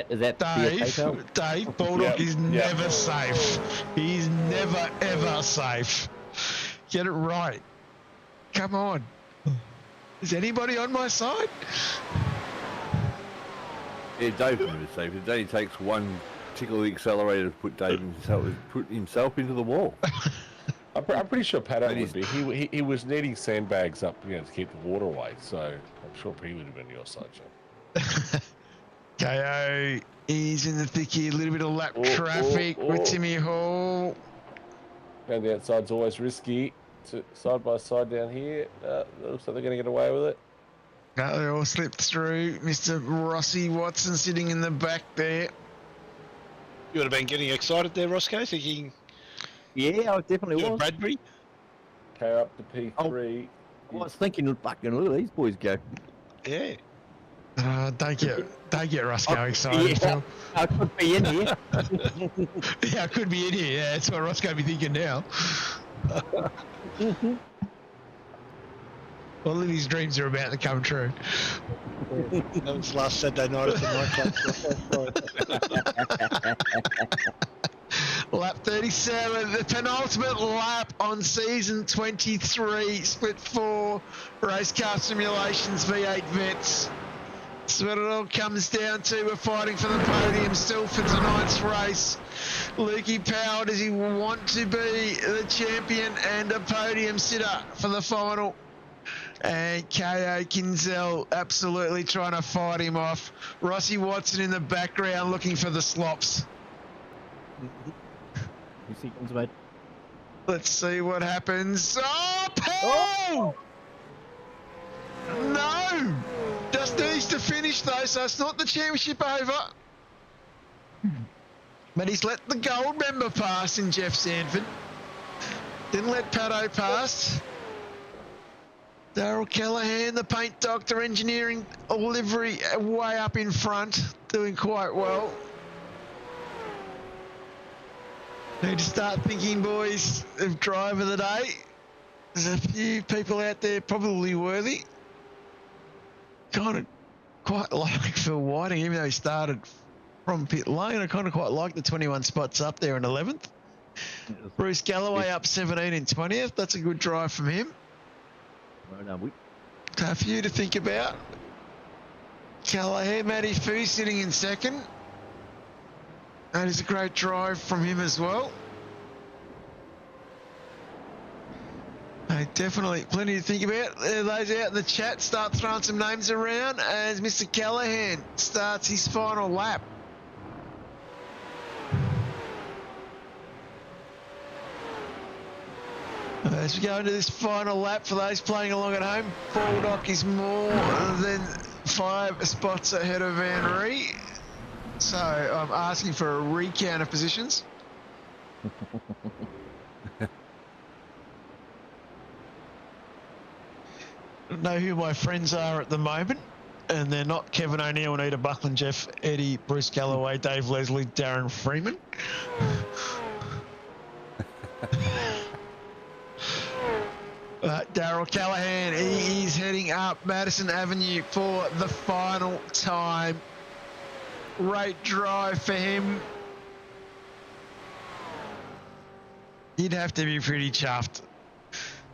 Is that Dave, Baldock is never safe. He's never, ever safe. Get it right. Come on. Is anybody on my side? Yeah, Dave's never safe. It only takes one tickle of the accelerator to put himself into the wall. I'm pretty sure Pato would be. He was needing sandbags up, to keep the water away. So I'm sure he would have been your side, John. KO is in the thick here. A little bit of lap traffic with Timmy Hall. Going the outside's always risky. Side by side down here. Looks like they're going to get away with it. No, they all slipped through. Mr. Rossi Watson sitting in the back there. You would have been getting excited there, Roscoe, thinking... Yeah, I definitely was. Bradbury? Okay, up to P3. I was thinking, fucking look at these boys go. Yeah. Don't get Roscoe excited, Phil. I could be in here. Yeah, I could be in here. Yeah, that's what Roscoe be thinking now. All of his dreams are about to come true. That was last Saturday night at the nightclub. Lap 37, the penultimate lap on season 23, split 4, RaceKraft Simulations V8 Vets. That's what it all comes down to. We're fighting for the podium still for tonight's race. Lukey Powell, does he want to be the champion and a podium sitter for the final? And KO Kinzel absolutely trying to fight him off. Rossi Watson in the background looking for the slops. Mate. Let's see what happens. Oh, Powell! Oh! No! Just needs to finish though, so it's not the championship over. But he's let the gold member pass in Jeff Sanford. Didn't let Pato pass. Darryl Callahan, the paint doctor, engineering a livery way up in front, doing quite well. Need to start thinking, boys, of driver of the day. There's a few people out there probably worthy. Kind of quite like Phil Whiting, even though he started from pit lane. I kind of quite like the 21 spots up there in 11th. Bruce Galloway up 17 in 20th. That's a good drive from him. Well done, we. So for you to think about. Callahan, Matty Foo sitting in second. That is a great drive from him as well. Definitely plenty to think about. Those out in the chat start throwing some names around as Mr. Callahan starts his final lap. As we go into this final lap, for those playing along at home, Baldock is more than 5 spots ahead of Van Ree. So I'm asking for a recount of positions. Know who my friends are at the moment, and they're not Kevin O'Neill, Anita Buckland, Jeff Eddy, Bruce Galloway, Dave Leslie, Darren Freeman. Darryl Callahan, he is heading up Madison Avenue for the final time. Great drive for him. You'd have to be pretty chuffed,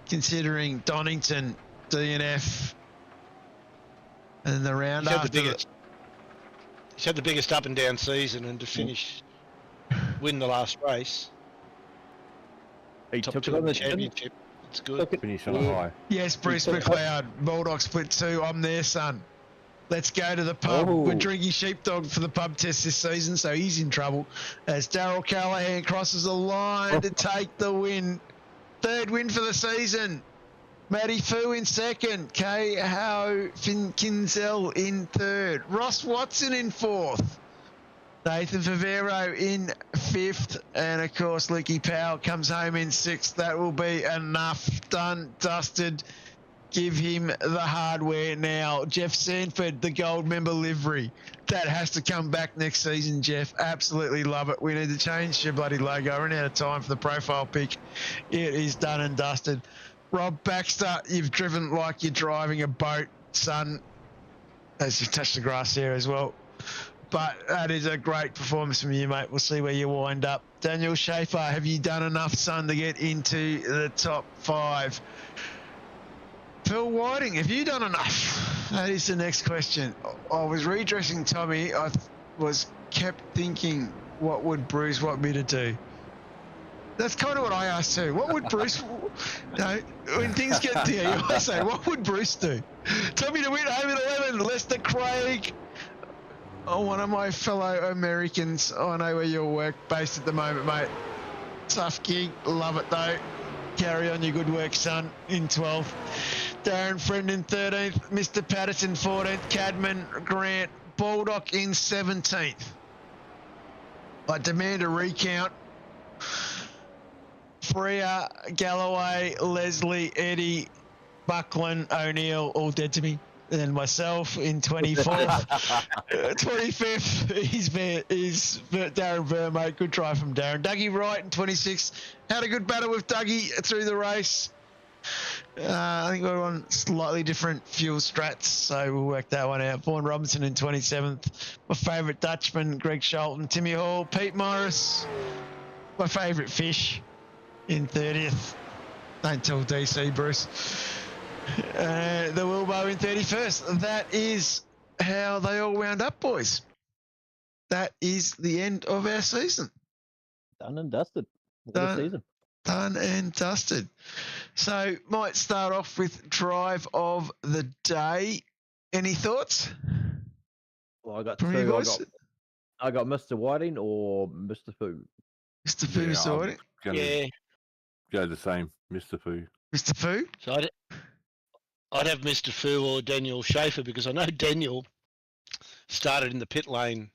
considering Donington, DNF, and the round after. He's had the biggest up and down season, and to finish, win the last race. He Top took two it on in the championship. It's good. Finish on a high. Yes, Bruce McLeod, Bulldog split 2. I'm there, son. Let's go to the pub. Oh. We're drinking sheepdog for the pub test this season, so he's in trouble. As Darryl Callahan crosses the line to take the win. 3rd win for the season. Matty Foo in 2nd. Kay Howe Kinzel in 3rd. Ross Watson in 4th. Nathan Favero in 5th. And, of course, Lukey Powell comes home in 6th. That will be enough. Done, dusted. Give him the hardware now. Jeff Sanford, the gold member livery. That has to come back next season, Jeff. Absolutely love it. We need to change your bloody logo. I ran out of time for the profile pic. It is done and dusted. Rob Baxter, you've driven like you're driving a boat, son. As you've touched the grass there as well. But that is a great performance from you, mate. We'll see where you wind up. Daniel Schaefer, have you done enough, son, to get into the top 5? Phil Whiting, have you done enough? That is the next question. I was redressing Tommy. I kept thinking, what would Bruce want me to do? That's kind of what I asked too. What would Bruce... No, when things get to you, I say, what would Bruce do? Tommy to win home at 11. Lester Craig. Oh, one of my fellow Americans. I know where you're work-based at the moment, mate. Tough gig. Love it, though. Carry on your good work, son, in 12th. Darren Friend in 13th. Mr. Patterson 14th. Cadman, Grant, Baldock in 17th. I demand a recount. Freya, Galloway, Leslie, Eddie, Buckland, O'Neill, all dead to me. And then myself in 24th. 25th is Darren Vermont. Good try from Darren. Dougie Wright in 26th. Had a good battle with Dougie through the race. I think we're on slightly different fuel strats, so we'll work that one out. Vaughan Robinson in 27th. My favourite Dutchman, Greg Sholton. Timmy Hall, Pete Morris. My favourite fish in 30th. Don't tell DC, Bruce. The Wilbo in 31st. That is how they all wound up, boys. That is the end of our season. Done and dusted. What a season. Done and dusted. So, might start off with drive of the day. Any thoughts? Well, I got From two. you boys? I got Mr. Whiting or Mr. Fu. Mr. Fu, Yeah, Mr. Whiting? Yeah. Go the same, Mr. Fu. Mr. Fu? So I'd have Mr. Fu or Daniel Schaefer, because I know Daniel started in the pit lane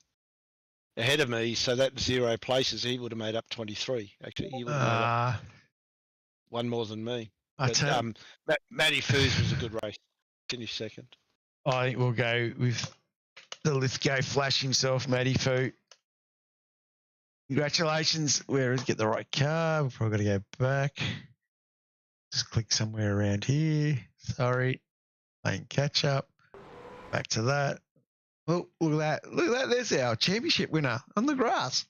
ahead of me, so that 0 places, he would have made up 23. Actually, he would have made up one more than me. Matty Fu's was a good race. Finished 2nd. I think we'll go with the Lithgow Flash himself, Matty Fu. Congratulations. Where is get the right car? We're probably got to go back. Just click somewhere around here. Sorry. Playing catch up. Back to that. Oh, look at that. Look at that. There's our championship winner on the grass.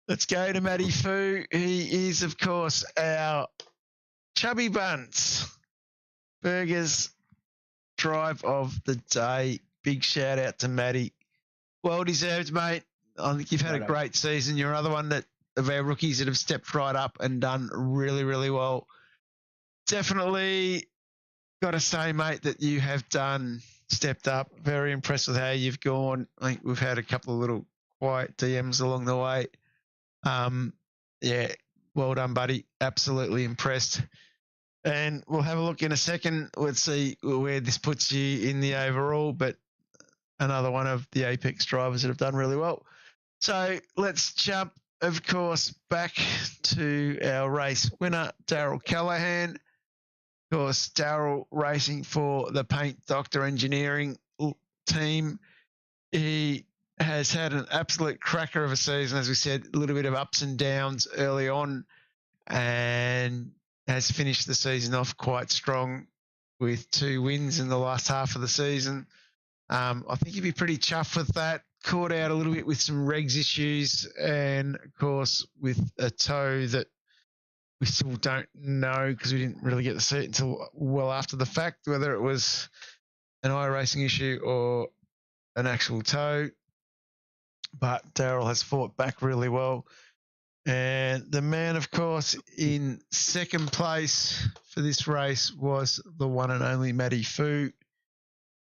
Let's go to Matty Fu. He is, of course, our Chubby Buns Burgers drive of the day. Big shout out to Matty. Well deserved, mate. I think you've had a great season. You're another one that of our rookies that have stepped right up and done really, really well. Definitely got to say, mate, that you have stepped up. Very impressed with how you've gone. I think we've had a couple of little quiet DMs along the way. Yeah, well done, buddy. Absolutely impressed. And we'll have a look in a second. Let's see where this puts you in the overall, but another one of the Apex drivers that have done really well. So let's jump, of course, back to our race winner, Daryl Callahan. Of course, Daryl racing for the Paint Doctor Engineering team. He has had an absolute cracker of a season, as we said, a little bit of ups and downs early on, and has finished the season off quite strong with 2 wins in the last half of the season. I think he'd be pretty chuffed with that. Caught out a little bit with some regs issues, and of course with a toe that we still don't know because we didn't really get to see it until well after the fact, whether it was an iRacing issue or an actual toe. But Daryl has fought back really well. And the man, of course, in second place for this race was the one and only Matty Fu.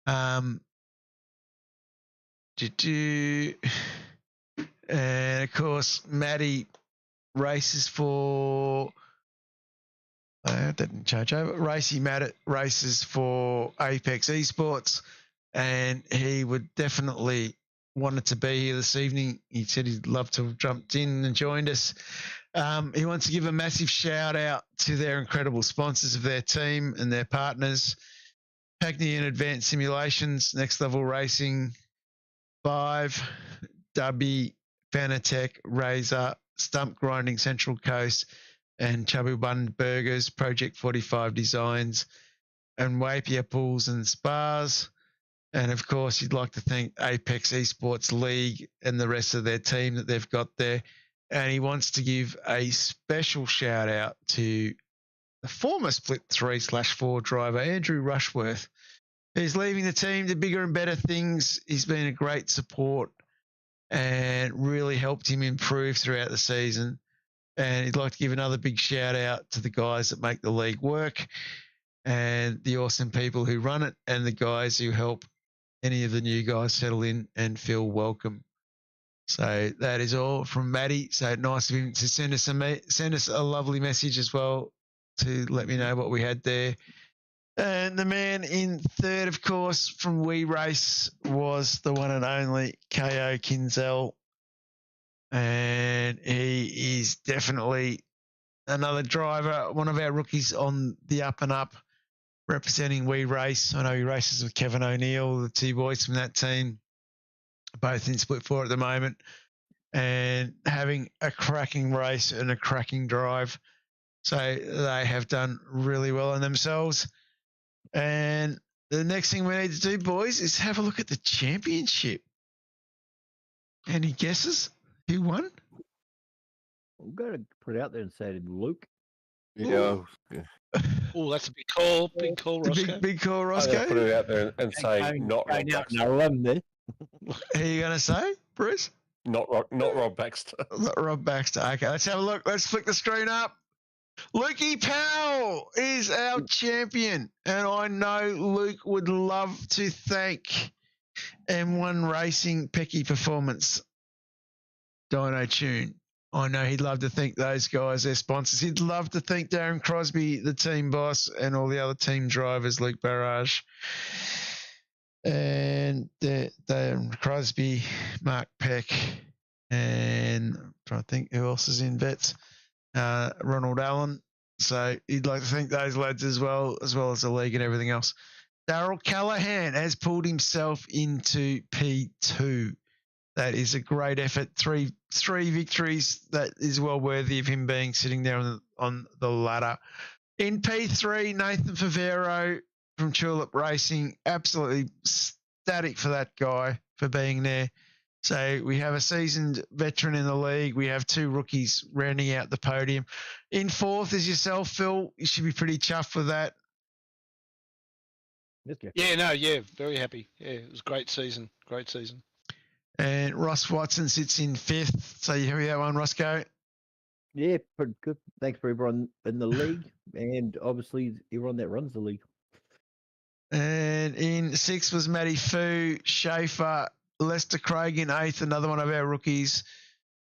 And of course, Matty races for that didn't change over. Matt races for Apex Esports, and he would definitely wanted to be here this evening. He said he'd love to have jumped in and joined us. He wants to give a massive shout out to their incredible sponsors of their team and their partners: Pagny and Advanced Simulations, Next Level Racing, 5, Dubby, Fanatec, Razor, Stump Grinding Central Coast, and Chubby Bun Burgers, Project 45 Designs, and Wapier Pools and Spas. And of course, you'd like to thank Apex Esports League and the rest of their team that they've got there. And he wants to give a special shout out to the former Split 3/4 driver, Andrew Rushworth. He's leaving the team to bigger and better things. He's been a great support and really helped him improve throughout the season. And he'd like to give another big shout out to the guys that make the league work and the awesome people who run it and the guys who help any of the new guys settle in and feel welcome. So that is all from Matty. So nice of him to send us a lovely message as well to let me know what we had there. And the man in third, of course, from We Race was the one and only KO Kinzel. And he is definitely another driver, one of our rookies on the up and up, representing We Race. I know he races with Kevin O'Neill, the 2 boys from that team, both in Split 4 at the moment, and having a cracking race and a cracking drive. So they have done really well on themselves. And the next thing we need to do, boys, is have a look at the championship. Any guesses? Who won? I'm going to put it out there and say Luke. Yeah. Oh, that's a big call. Big call, Roscoe. Big call, I'm Roscoe. gonna put it out there and say not Rob Baxter. Who are you going to say, Bruce? Not Rob Baxter. Not Rob Baxter. Okay, let's have a look. Let's flick the screen up. Luke Powell is our champion, and I know Luke would love to thank M1 Racing Pecky Performance, Dino Tune. I know he'd love to thank those guys, their sponsors. He'd love to thank Darren Crosbie, the team boss, and all the other team drivers, Luke Barrage, and Darren Crosbie, Mark Peck, and I'm trying to think who else is in vets. Ronald Allen. So he'd like to thank those lads as well as the league and everything else. Daryl Callahan has pulled himself into P2. That is a great effort. Three victories. That is well worthy of him being sitting there on the ladder. In P3, Nathan Favero from Tulip Racing. Absolutely static for that guy for being there. So we have a seasoned veteran in the league. We have 2 rookies rounding out the podium. In 4th is yourself, Phil. You should be pretty chuffed with that. Yeah, very happy. Yeah, it was a great season. Great season. And Ross Watson sits in 5th. So you hear that one, Roscoe? Yeah, pretty good. Thanks for everyone in the league, and obviously everyone that runs the league. And in 6th was Matty Fu, Schaefer, Lester Craig in 8th, another one of our rookies.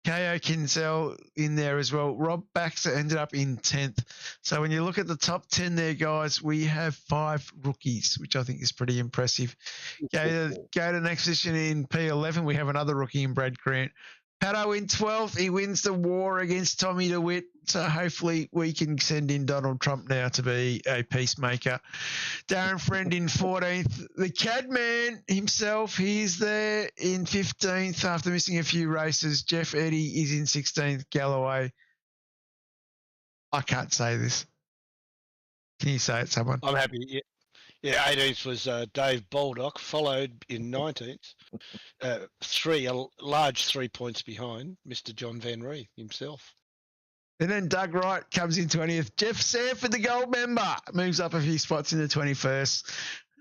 KO Kinsell in there as well. Rob Baxter ended up in 10th. So when you look at the top 10 there, guys, we have 5 rookies, which I think is pretty impressive. Go to the next position in P11. We have another rookie in Brad Grant. Pato in 12th. He wins the war against Tommy DeWitt. So hopefully we can send in Donald Trump now to be a peacemaker. Darren Friend in 14th. The Cadman himself, he's there in 15th after missing a few races. Jeff Eddy is in 16th. Galloway. I can't say this. Can you say it, someone? I'm happy. Yeah, 18th was Dave Baldock, followed in 19th. A large 3 points behind Mr. John Van Ree himself. And then Doug Wright comes in 20th. Jeff Sanford, the gold member, moves up a few spots in the 21st.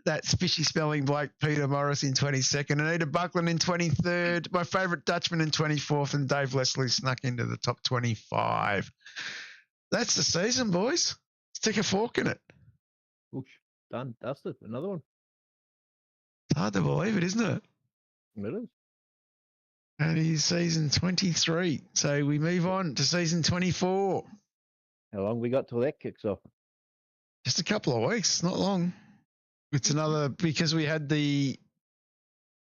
That's fishy spelling Blake Peter Morris in 22nd. Anita Buckland in 23rd. My favourite Dutchman in 24th. And Dave Leslie snuck into the top 25. That's the season, boys. Stick a fork in it. Oosh, done. Dusted. Another one. It's hard to believe it, isn't it? It is. And he's season 23. So we move on to season 24. How long we got till that kicks off? Just a couple of weeks, not long. It's another, because we had the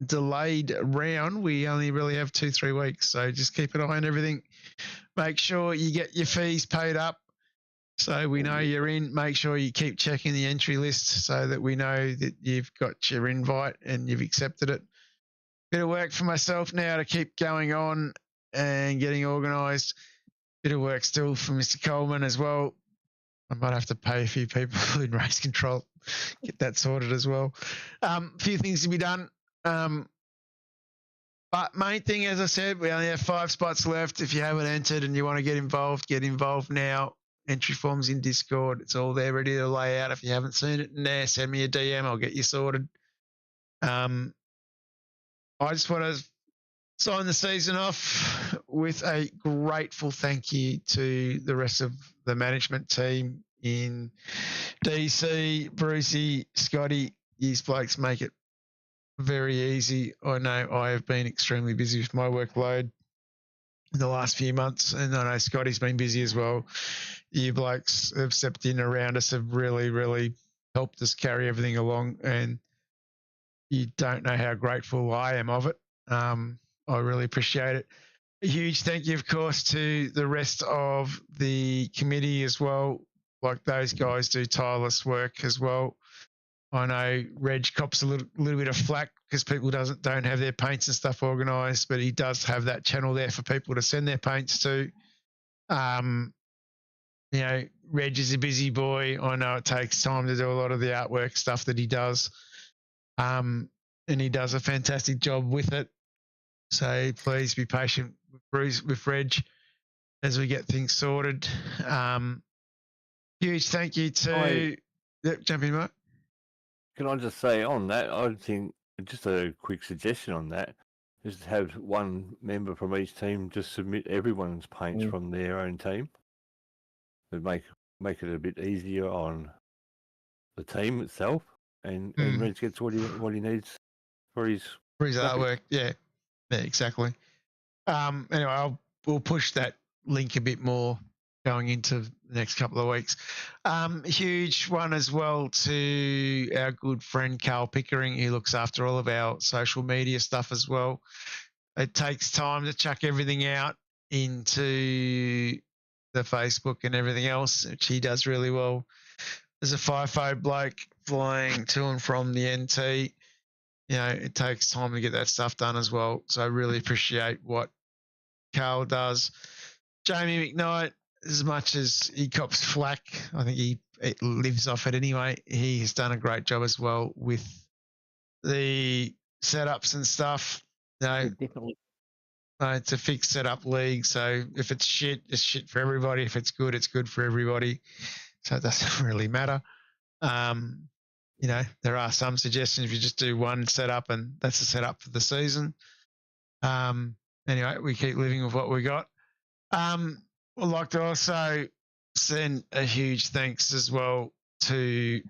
delayed round, we only really have 2-3 weeks. So just keep an eye on everything. Make sure you get your fees paid up so we know you're in. Make sure you keep checking the entry list so that we know that you've got your invite and you've accepted it. Bit of work for myself now to keep going on and getting organised. Bit of work still for Mr. Coleman as well. I might have to pay a few people in race control, get that sorted as well. A few things to be done. But main thing, as I said, we only have 5 spots left. If you haven't entered and you want to get involved now. Entry forms in Discord. It's all there ready to lay out. If you haven't seen it in there, send me a DM. I'll get you sorted. I just want to sign the season off with a grateful thank you to the rest of the management team in DC, Brucey, Scotty. These blokes make it very easy. I know I have been extremely busy with my workload in the last few months, and I know Scotty's been busy as well. You blokes have stepped in around us, have really, really helped us carry everything along, and you don't know how grateful I am of it. I really appreciate it. A huge thank you, of course, to the rest of the committee as well. Like, those guys do tireless work as well. I know Reg cops a little bit of flack because people don't have their paints and stuff organised, but he does have that channel there for people to send their paints to. Reg is a busy boy. I know it takes time to do a lot of the artwork stuff that he does. And he does a fantastic job with it. So please be patient with Reg as we get things sorted. Huge thank you to... jump in, Mark. Can I just say on that, I think, just a quick suggestion on that, is to have one member from each team just submit everyone's paints from their own team. It'd make it a bit easier on the team itself, and Reg gets what he needs for his artwork. Yeah, exactly. Anyway, we'll push that link a bit more going into the next couple of weeks. Huge one as well to our good friend Carl Pickering, who looks after all of our social media stuff as well. It takes time to chuck everything out into the Facebook and everything else, which he does really well. There's a FIFO bloke flying to and from the NT. It takes time to get that stuff done as well. So I really appreciate what Carl does. Jamie McKnight, as much as he cops flack, I think he lives off it anyway. He has done a great job as well with the setups and stuff. You know, Definitely. it's a fixed setup league. So if it's shit, it's shit for everybody. If it's good for everybody. So it doesn't really matter. You know, there are some suggestions if you just do one setup and that's the setup for the season. Anyway, we keep living with what we got. I'd like to also send a huge thanks as well to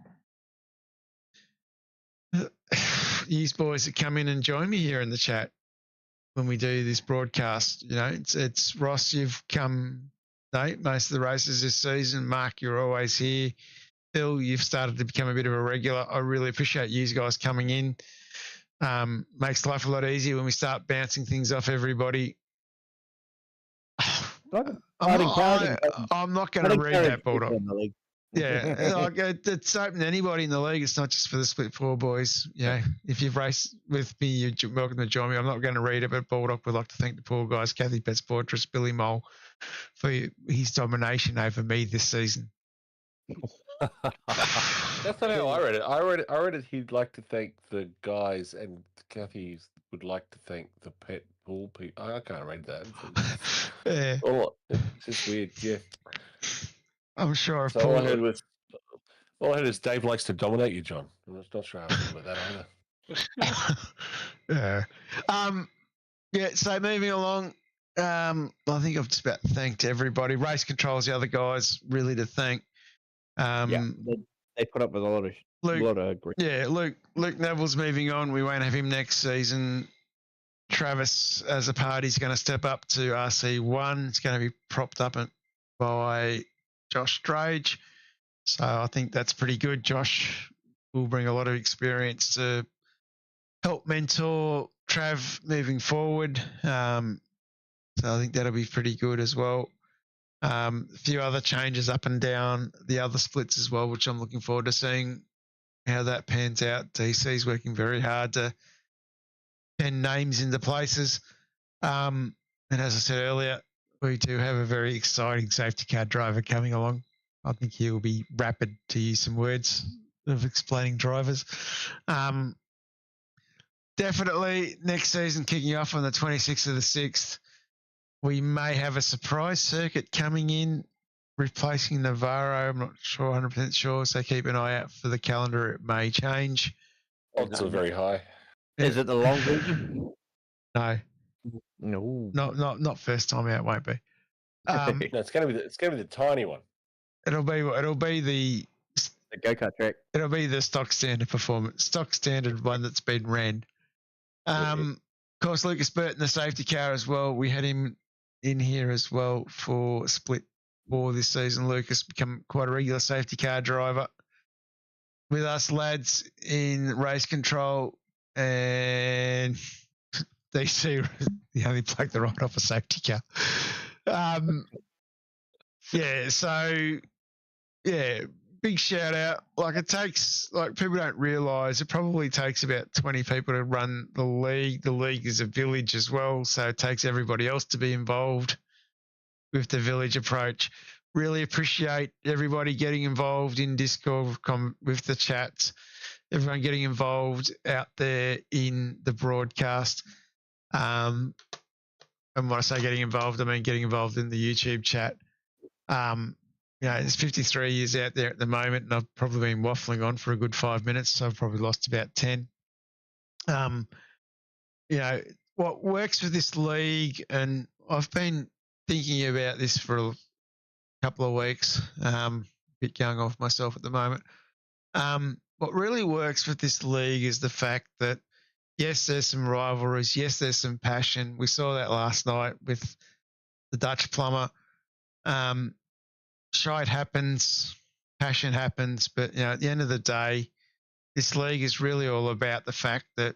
you boys that come in and join me here in the chat when we do this broadcast. You know, it's Ross, you've come most of the races this season. Mark, you're always here. Phil, you've started to become a bit of a regular. I really appreciate you guys coming in. Makes life a lot easier when we start bouncing things off everybody. I'm not going to read that, Bulldog. Yeah, like it's open to anybody in the league. It's not just for the Split 4 boys. You know, if you've raced with me, you're welcome to join me. I'm not going to read it, but Bulldog would like to thank the poor guys, Kathy Betts Fortress, Billy Mole, for his domination over me this season. That's not how I read it. I read it. He'd like to thank the guys, and Kathy would like to thank the pet pool people. I can't read that. Yeah. Oh, it's just weird. Yeah. I'm sure. So all I heard is Dave likes to dominate you, John. I'm not sure how I feel about that either. Yeah. Yeah. So moving along. I think I've just about thanked everybody. Race Control's the other guys really to thank. They put up with a lot of grief. Yeah, Luke Neville's moving on. We won't have him next season. Travis, as a party, is going to step up to RC1. It's going to be propped up by Josh Strage. So I think that's pretty good. Josh will bring a lot of experience to help mentor Trav moving forward. So I think that'll be pretty good as well. A few other changes up and down the other splits as well, which I'm looking forward to seeing how that pans out. DC's working very hard to pen names into places. And as I said earlier, we do have a very exciting safety car driver coming along. I think he will be rapid, to use some words of explaining drivers. Definitely next season kicking off on the 26th of the 6th. We may have a surprise circuit coming in, replacing Navarro. I'm not sure, 100% sure. So keep an eye out for the calendar. It may change. Odds are very high. Is it the long version? No, No. not first time out. Won't be. No, it's gonna be the tiny one. It'll be the go-kart track. It'll be the stock standard one that's been ran. Of course, Lucas Burton, the safety car as well. We had him in here as well for Split 4 this season. Lucas become quite a regular safety car driver with us lads in race control, and DC the only bloke that rode off a safety car. Big shout out. People don't realise it probably takes about 20 people to run the league. The league is a village as well, so it takes everybody else to be involved with the village approach. Really appreciate everybody getting involved in Discord with the chats, everyone getting involved out there in the broadcast. And when I say getting involved, I mean getting involved in the YouTube chat. There's 53 years out there at the moment, and I've probably been waffling on for a good 5 minutes, so I've probably lost about 10. What works with this league, and I've been thinking about this for a couple of weeks, a bit going off myself at the moment. What really works with this league is the fact that, yes, there's some rivalries. Yes, there's some passion. We saw that last night with the Dutch plumber. Shite happens, passion happens, but at the end of the day, this league is really all about the fact that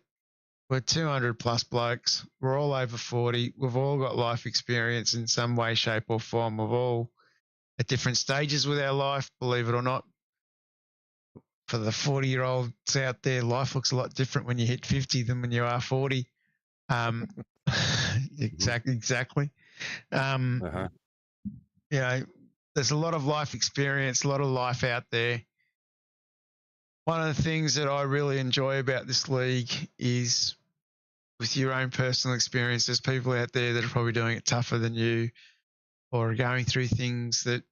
we're 200 plus blokes. We're all over 40. We've all got life experience in some way, shape, or form. We're all at different stages with our life, believe it or not. For the 40-year-olds out there, life looks a lot different when you hit 50 than when you are 40. Exactly. There's a lot of life experience, a lot of life out there. One of the things that I really enjoy about this league is with your own personal experience, there's people out there that are probably doing it tougher than you, or going through things that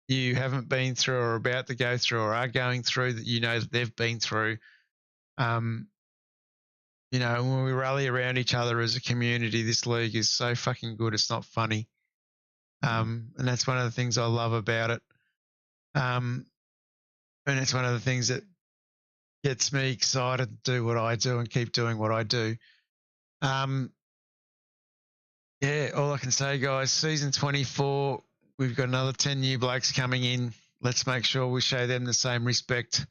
you haven't been through or about to go through or are going through that you know that they've been through. You know, when we rally around each other as a community, this league is so fucking good. It's not funny. And that's one of the things I love about it. And it's one of the things that gets me excited to do what I do and keep doing what I do. Yeah, all I can say, guys, season 24, we've got another 10 new blokes coming in. Let's make sure we show them the same respect.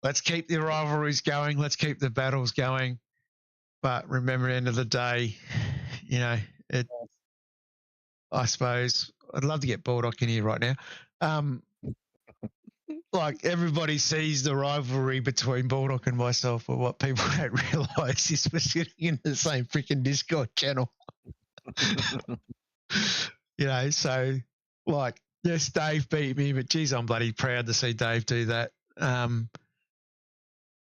Let's keep the rivalries going. Let's keep the battles going. But remember, at the end of the day, you know, I suppose I'd love to get Baldock in here right now. Like, everybody sees the rivalry between Baldock and myself, but what people don't realise is we're sitting in the same freaking Discord channel. You know, so, like, yes, Dave beat me, but geez, I'm bloody proud to see Dave do that.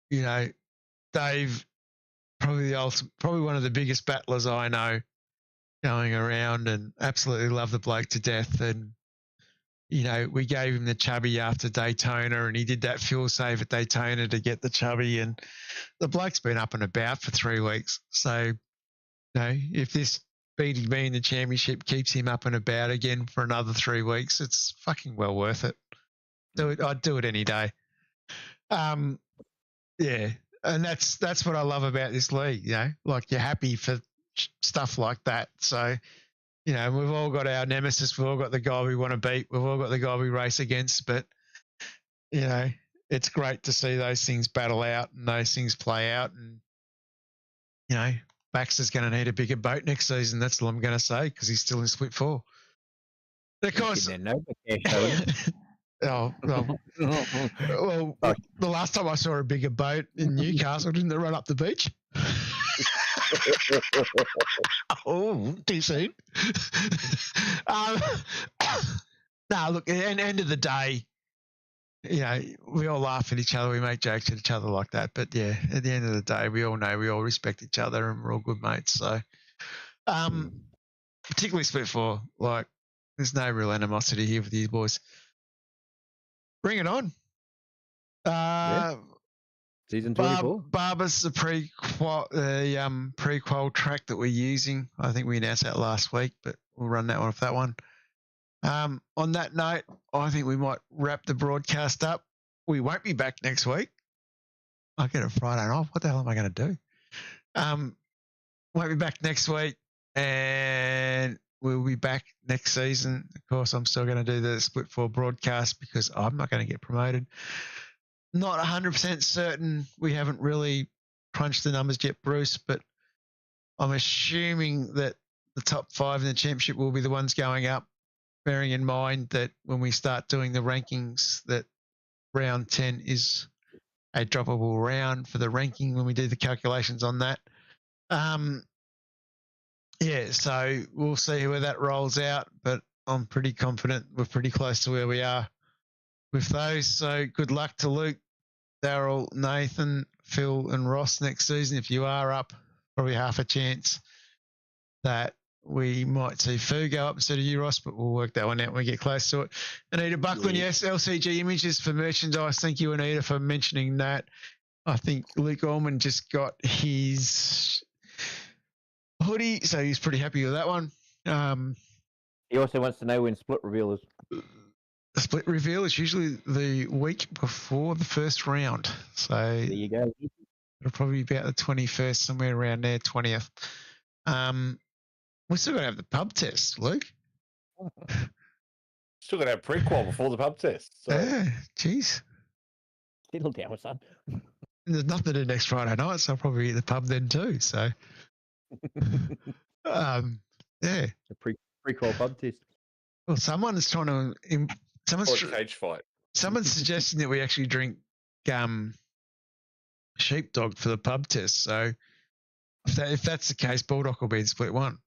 You know, Dave, probably one of the biggest battlers I know going around, and absolutely love the bloke to death. And, you know, we gave him the chubby after Daytona, and he did that fuel save at Daytona to get the chubby, and the bloke's been up and about for 3 weeks. So, you know, if this beating me in the championship keeps him up and about again for another 3 weeks, it's fucking well worth it. I'd do it any day. Yeah. And that's what I love about this league, you know, like, you're happy for stuff like that. So, you know, we've all got our nemesis. We've all got the guy we want to beat. We've all got the guy we race against. But, you know, it's great to see those things battle out and those things play out. And, you know, Baxter's going to need a bigger boat next season. That's all I'm going to say, because he's still in split 4. Of course. Oh, well, the last time I saw a bigger boat in Newcastle, didn't it run up the beach? Oh, too soon. No, look, at the end of the day, you know, we all laugh at each other. We make jokes at each other like that. But, yeah, at the end of the day, we all know we all respect each other and we're all good mates. So, particularly split 4, like, there's no real animosity here with these boys. Bring it on. Season 24. Barber's the pre-qual track that we're using. I think we announced that last week, but we'll run that one off that one. On that note, I think we might wrap the broadcast up. We won't be back next week. I get a Friday off. What the hell am I going to do? Won't be back next week, and we'll be back next season. Of course, I'm still going to do the split 4 broadcast because I'm not going to get promoted. Not 100% certain. We haven't really crunched the numbers yet, Bruce, but I'm assuming that the top 5 in the championship will be the ones going up, bearing in mind that when we start doing the rankings, that round 10 is a droppable round for the ranking when we do the calculations on that. Yeah, so we'll see where that rolls out, but I'm pretty confident we're pretty close to where we are with those. So good luck to Luke, Daryl, Nathan, Phil and Ross next season. If you are up, probably half a chance that we might see Fu go up instead of you, Ross, but we'll work that one out when we get close to it. Anita Buckland, yes, LCG Images for merchandise. Thank you, Anita, for mentioning that. I think Luke Allman just got his hoodie, so he's pretty happy with that one. He also wants to know when split reveal is. The split reveal is usually the week before the first round. So there you go. It'll probably be about the 21st, somewhere around there, 20th. We're still going to have the pub test, Luke. Still got to have pre-qual before the pub test. So. Yeah, jeez. Settle down, son. There's nothing to do next Friday night, so I'll probably be at the pub then too. So, yeah. A pre-qual pub test. Well, someone's trying to. Cage fight. Someone's suggesting that we actually drink sheepdog for the pub test. So, if that's the case, Baldock will be in split 1.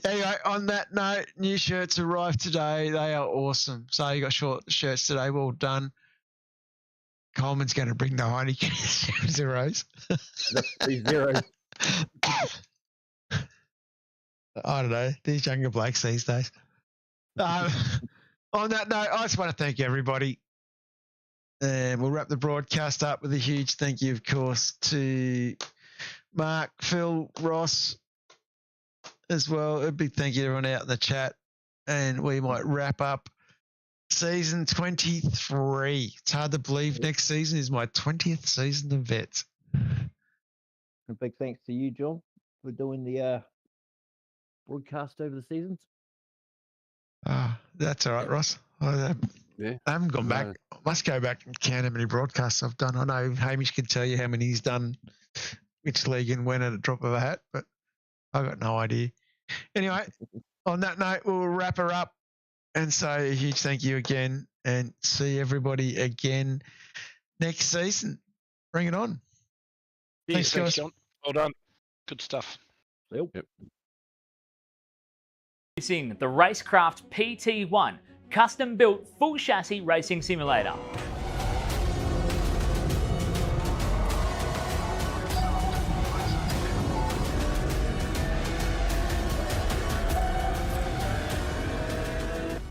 Anyway, on that note, new shirts arrived today. They are awesome. So you got short shirts today. Well done. Coleman's going to bring the Heineken zeros. These zeros. I don't know. These younger blokes these days. On that note, I just want to thank everybody. And we'll wrap the broadcast up with a huge thank you, of course, to Mark, Phil, Ross as well. A big thank you to everyone out in the chat. And we might wrap up season 23. It's hard to believe next season is my 20th season of Vets. A big thanks to you, John, for doing the broadcast over the seasons. That's all right, Ross. I haven't gone back. I must go back and count how many broadcasts I've done. I know Hamish can tell you how many he's done, which league and when at a drop of a hat, but I've got no idea. Anyway, on that note, we'll wrap her up and say a huge thank you again and see everybody again next season. Bring it on. Thanks, guys. John. Well done. Good stuff. Yep. Using the RaceKraft PT1 custom-built full chassis racing simulator.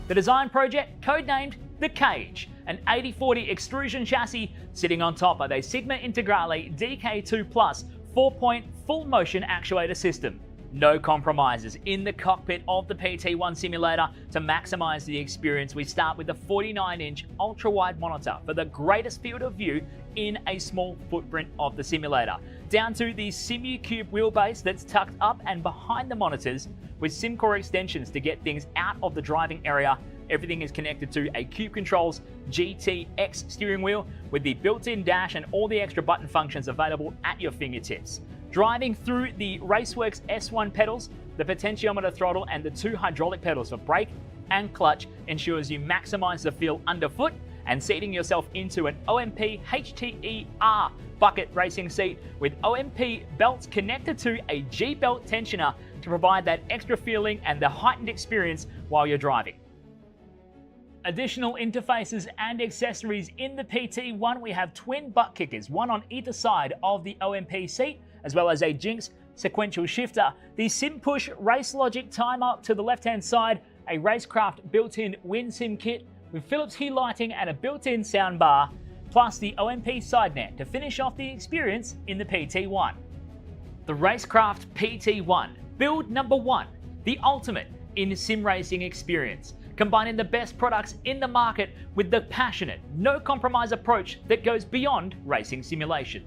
The design project, codenamed The Cage, an 80/40 extrusion chassis sitting on top of a Sigma Integrale DK2 Plus 4-point full motion actuator system. No compromises in the cockpit of the PT1 simulator. To maximize the experience, we start with the 49-inch ultra-wide monitor for the greatest field of view in a small footprint of the simulator, down to the SimuCube wheelbase that's tucked up and behind the monitors with SimCore extensions to get things out of the driving area. Everything is connected to a Cube Controls GTX steering wheel with the built-in dash and all the extra button functions available at your fingertips. Driving through the Raceworks S1 pedals, the potentiometer throttle and the 2 hydraulic pedals for brake and clutch ensures you maximize the feel underfoot, and seating yourself into an OMP HTER bucket racing seat with OMP belts connected to a G-belt tensioner to provide that extra feeling and the heightened experience while you're driving. Additional interfaces and accessories in the PT1, we have twin butt kickers, one on either side of the OMP seat, as well as a Jinx sequential shifter, the SimPush Race Logic timer to the left-hand side, a RaceKraft built-in WinSim kit with Philips Hue lighting and a built-in soundbar, plus the OMP side net to finish off the experience in the PT1. The RaceKraft PT1, build number 1, the ultimate in sim racing experience, combining the best products in the market with the passionate, no compromise approach that goes beyond racing simulation.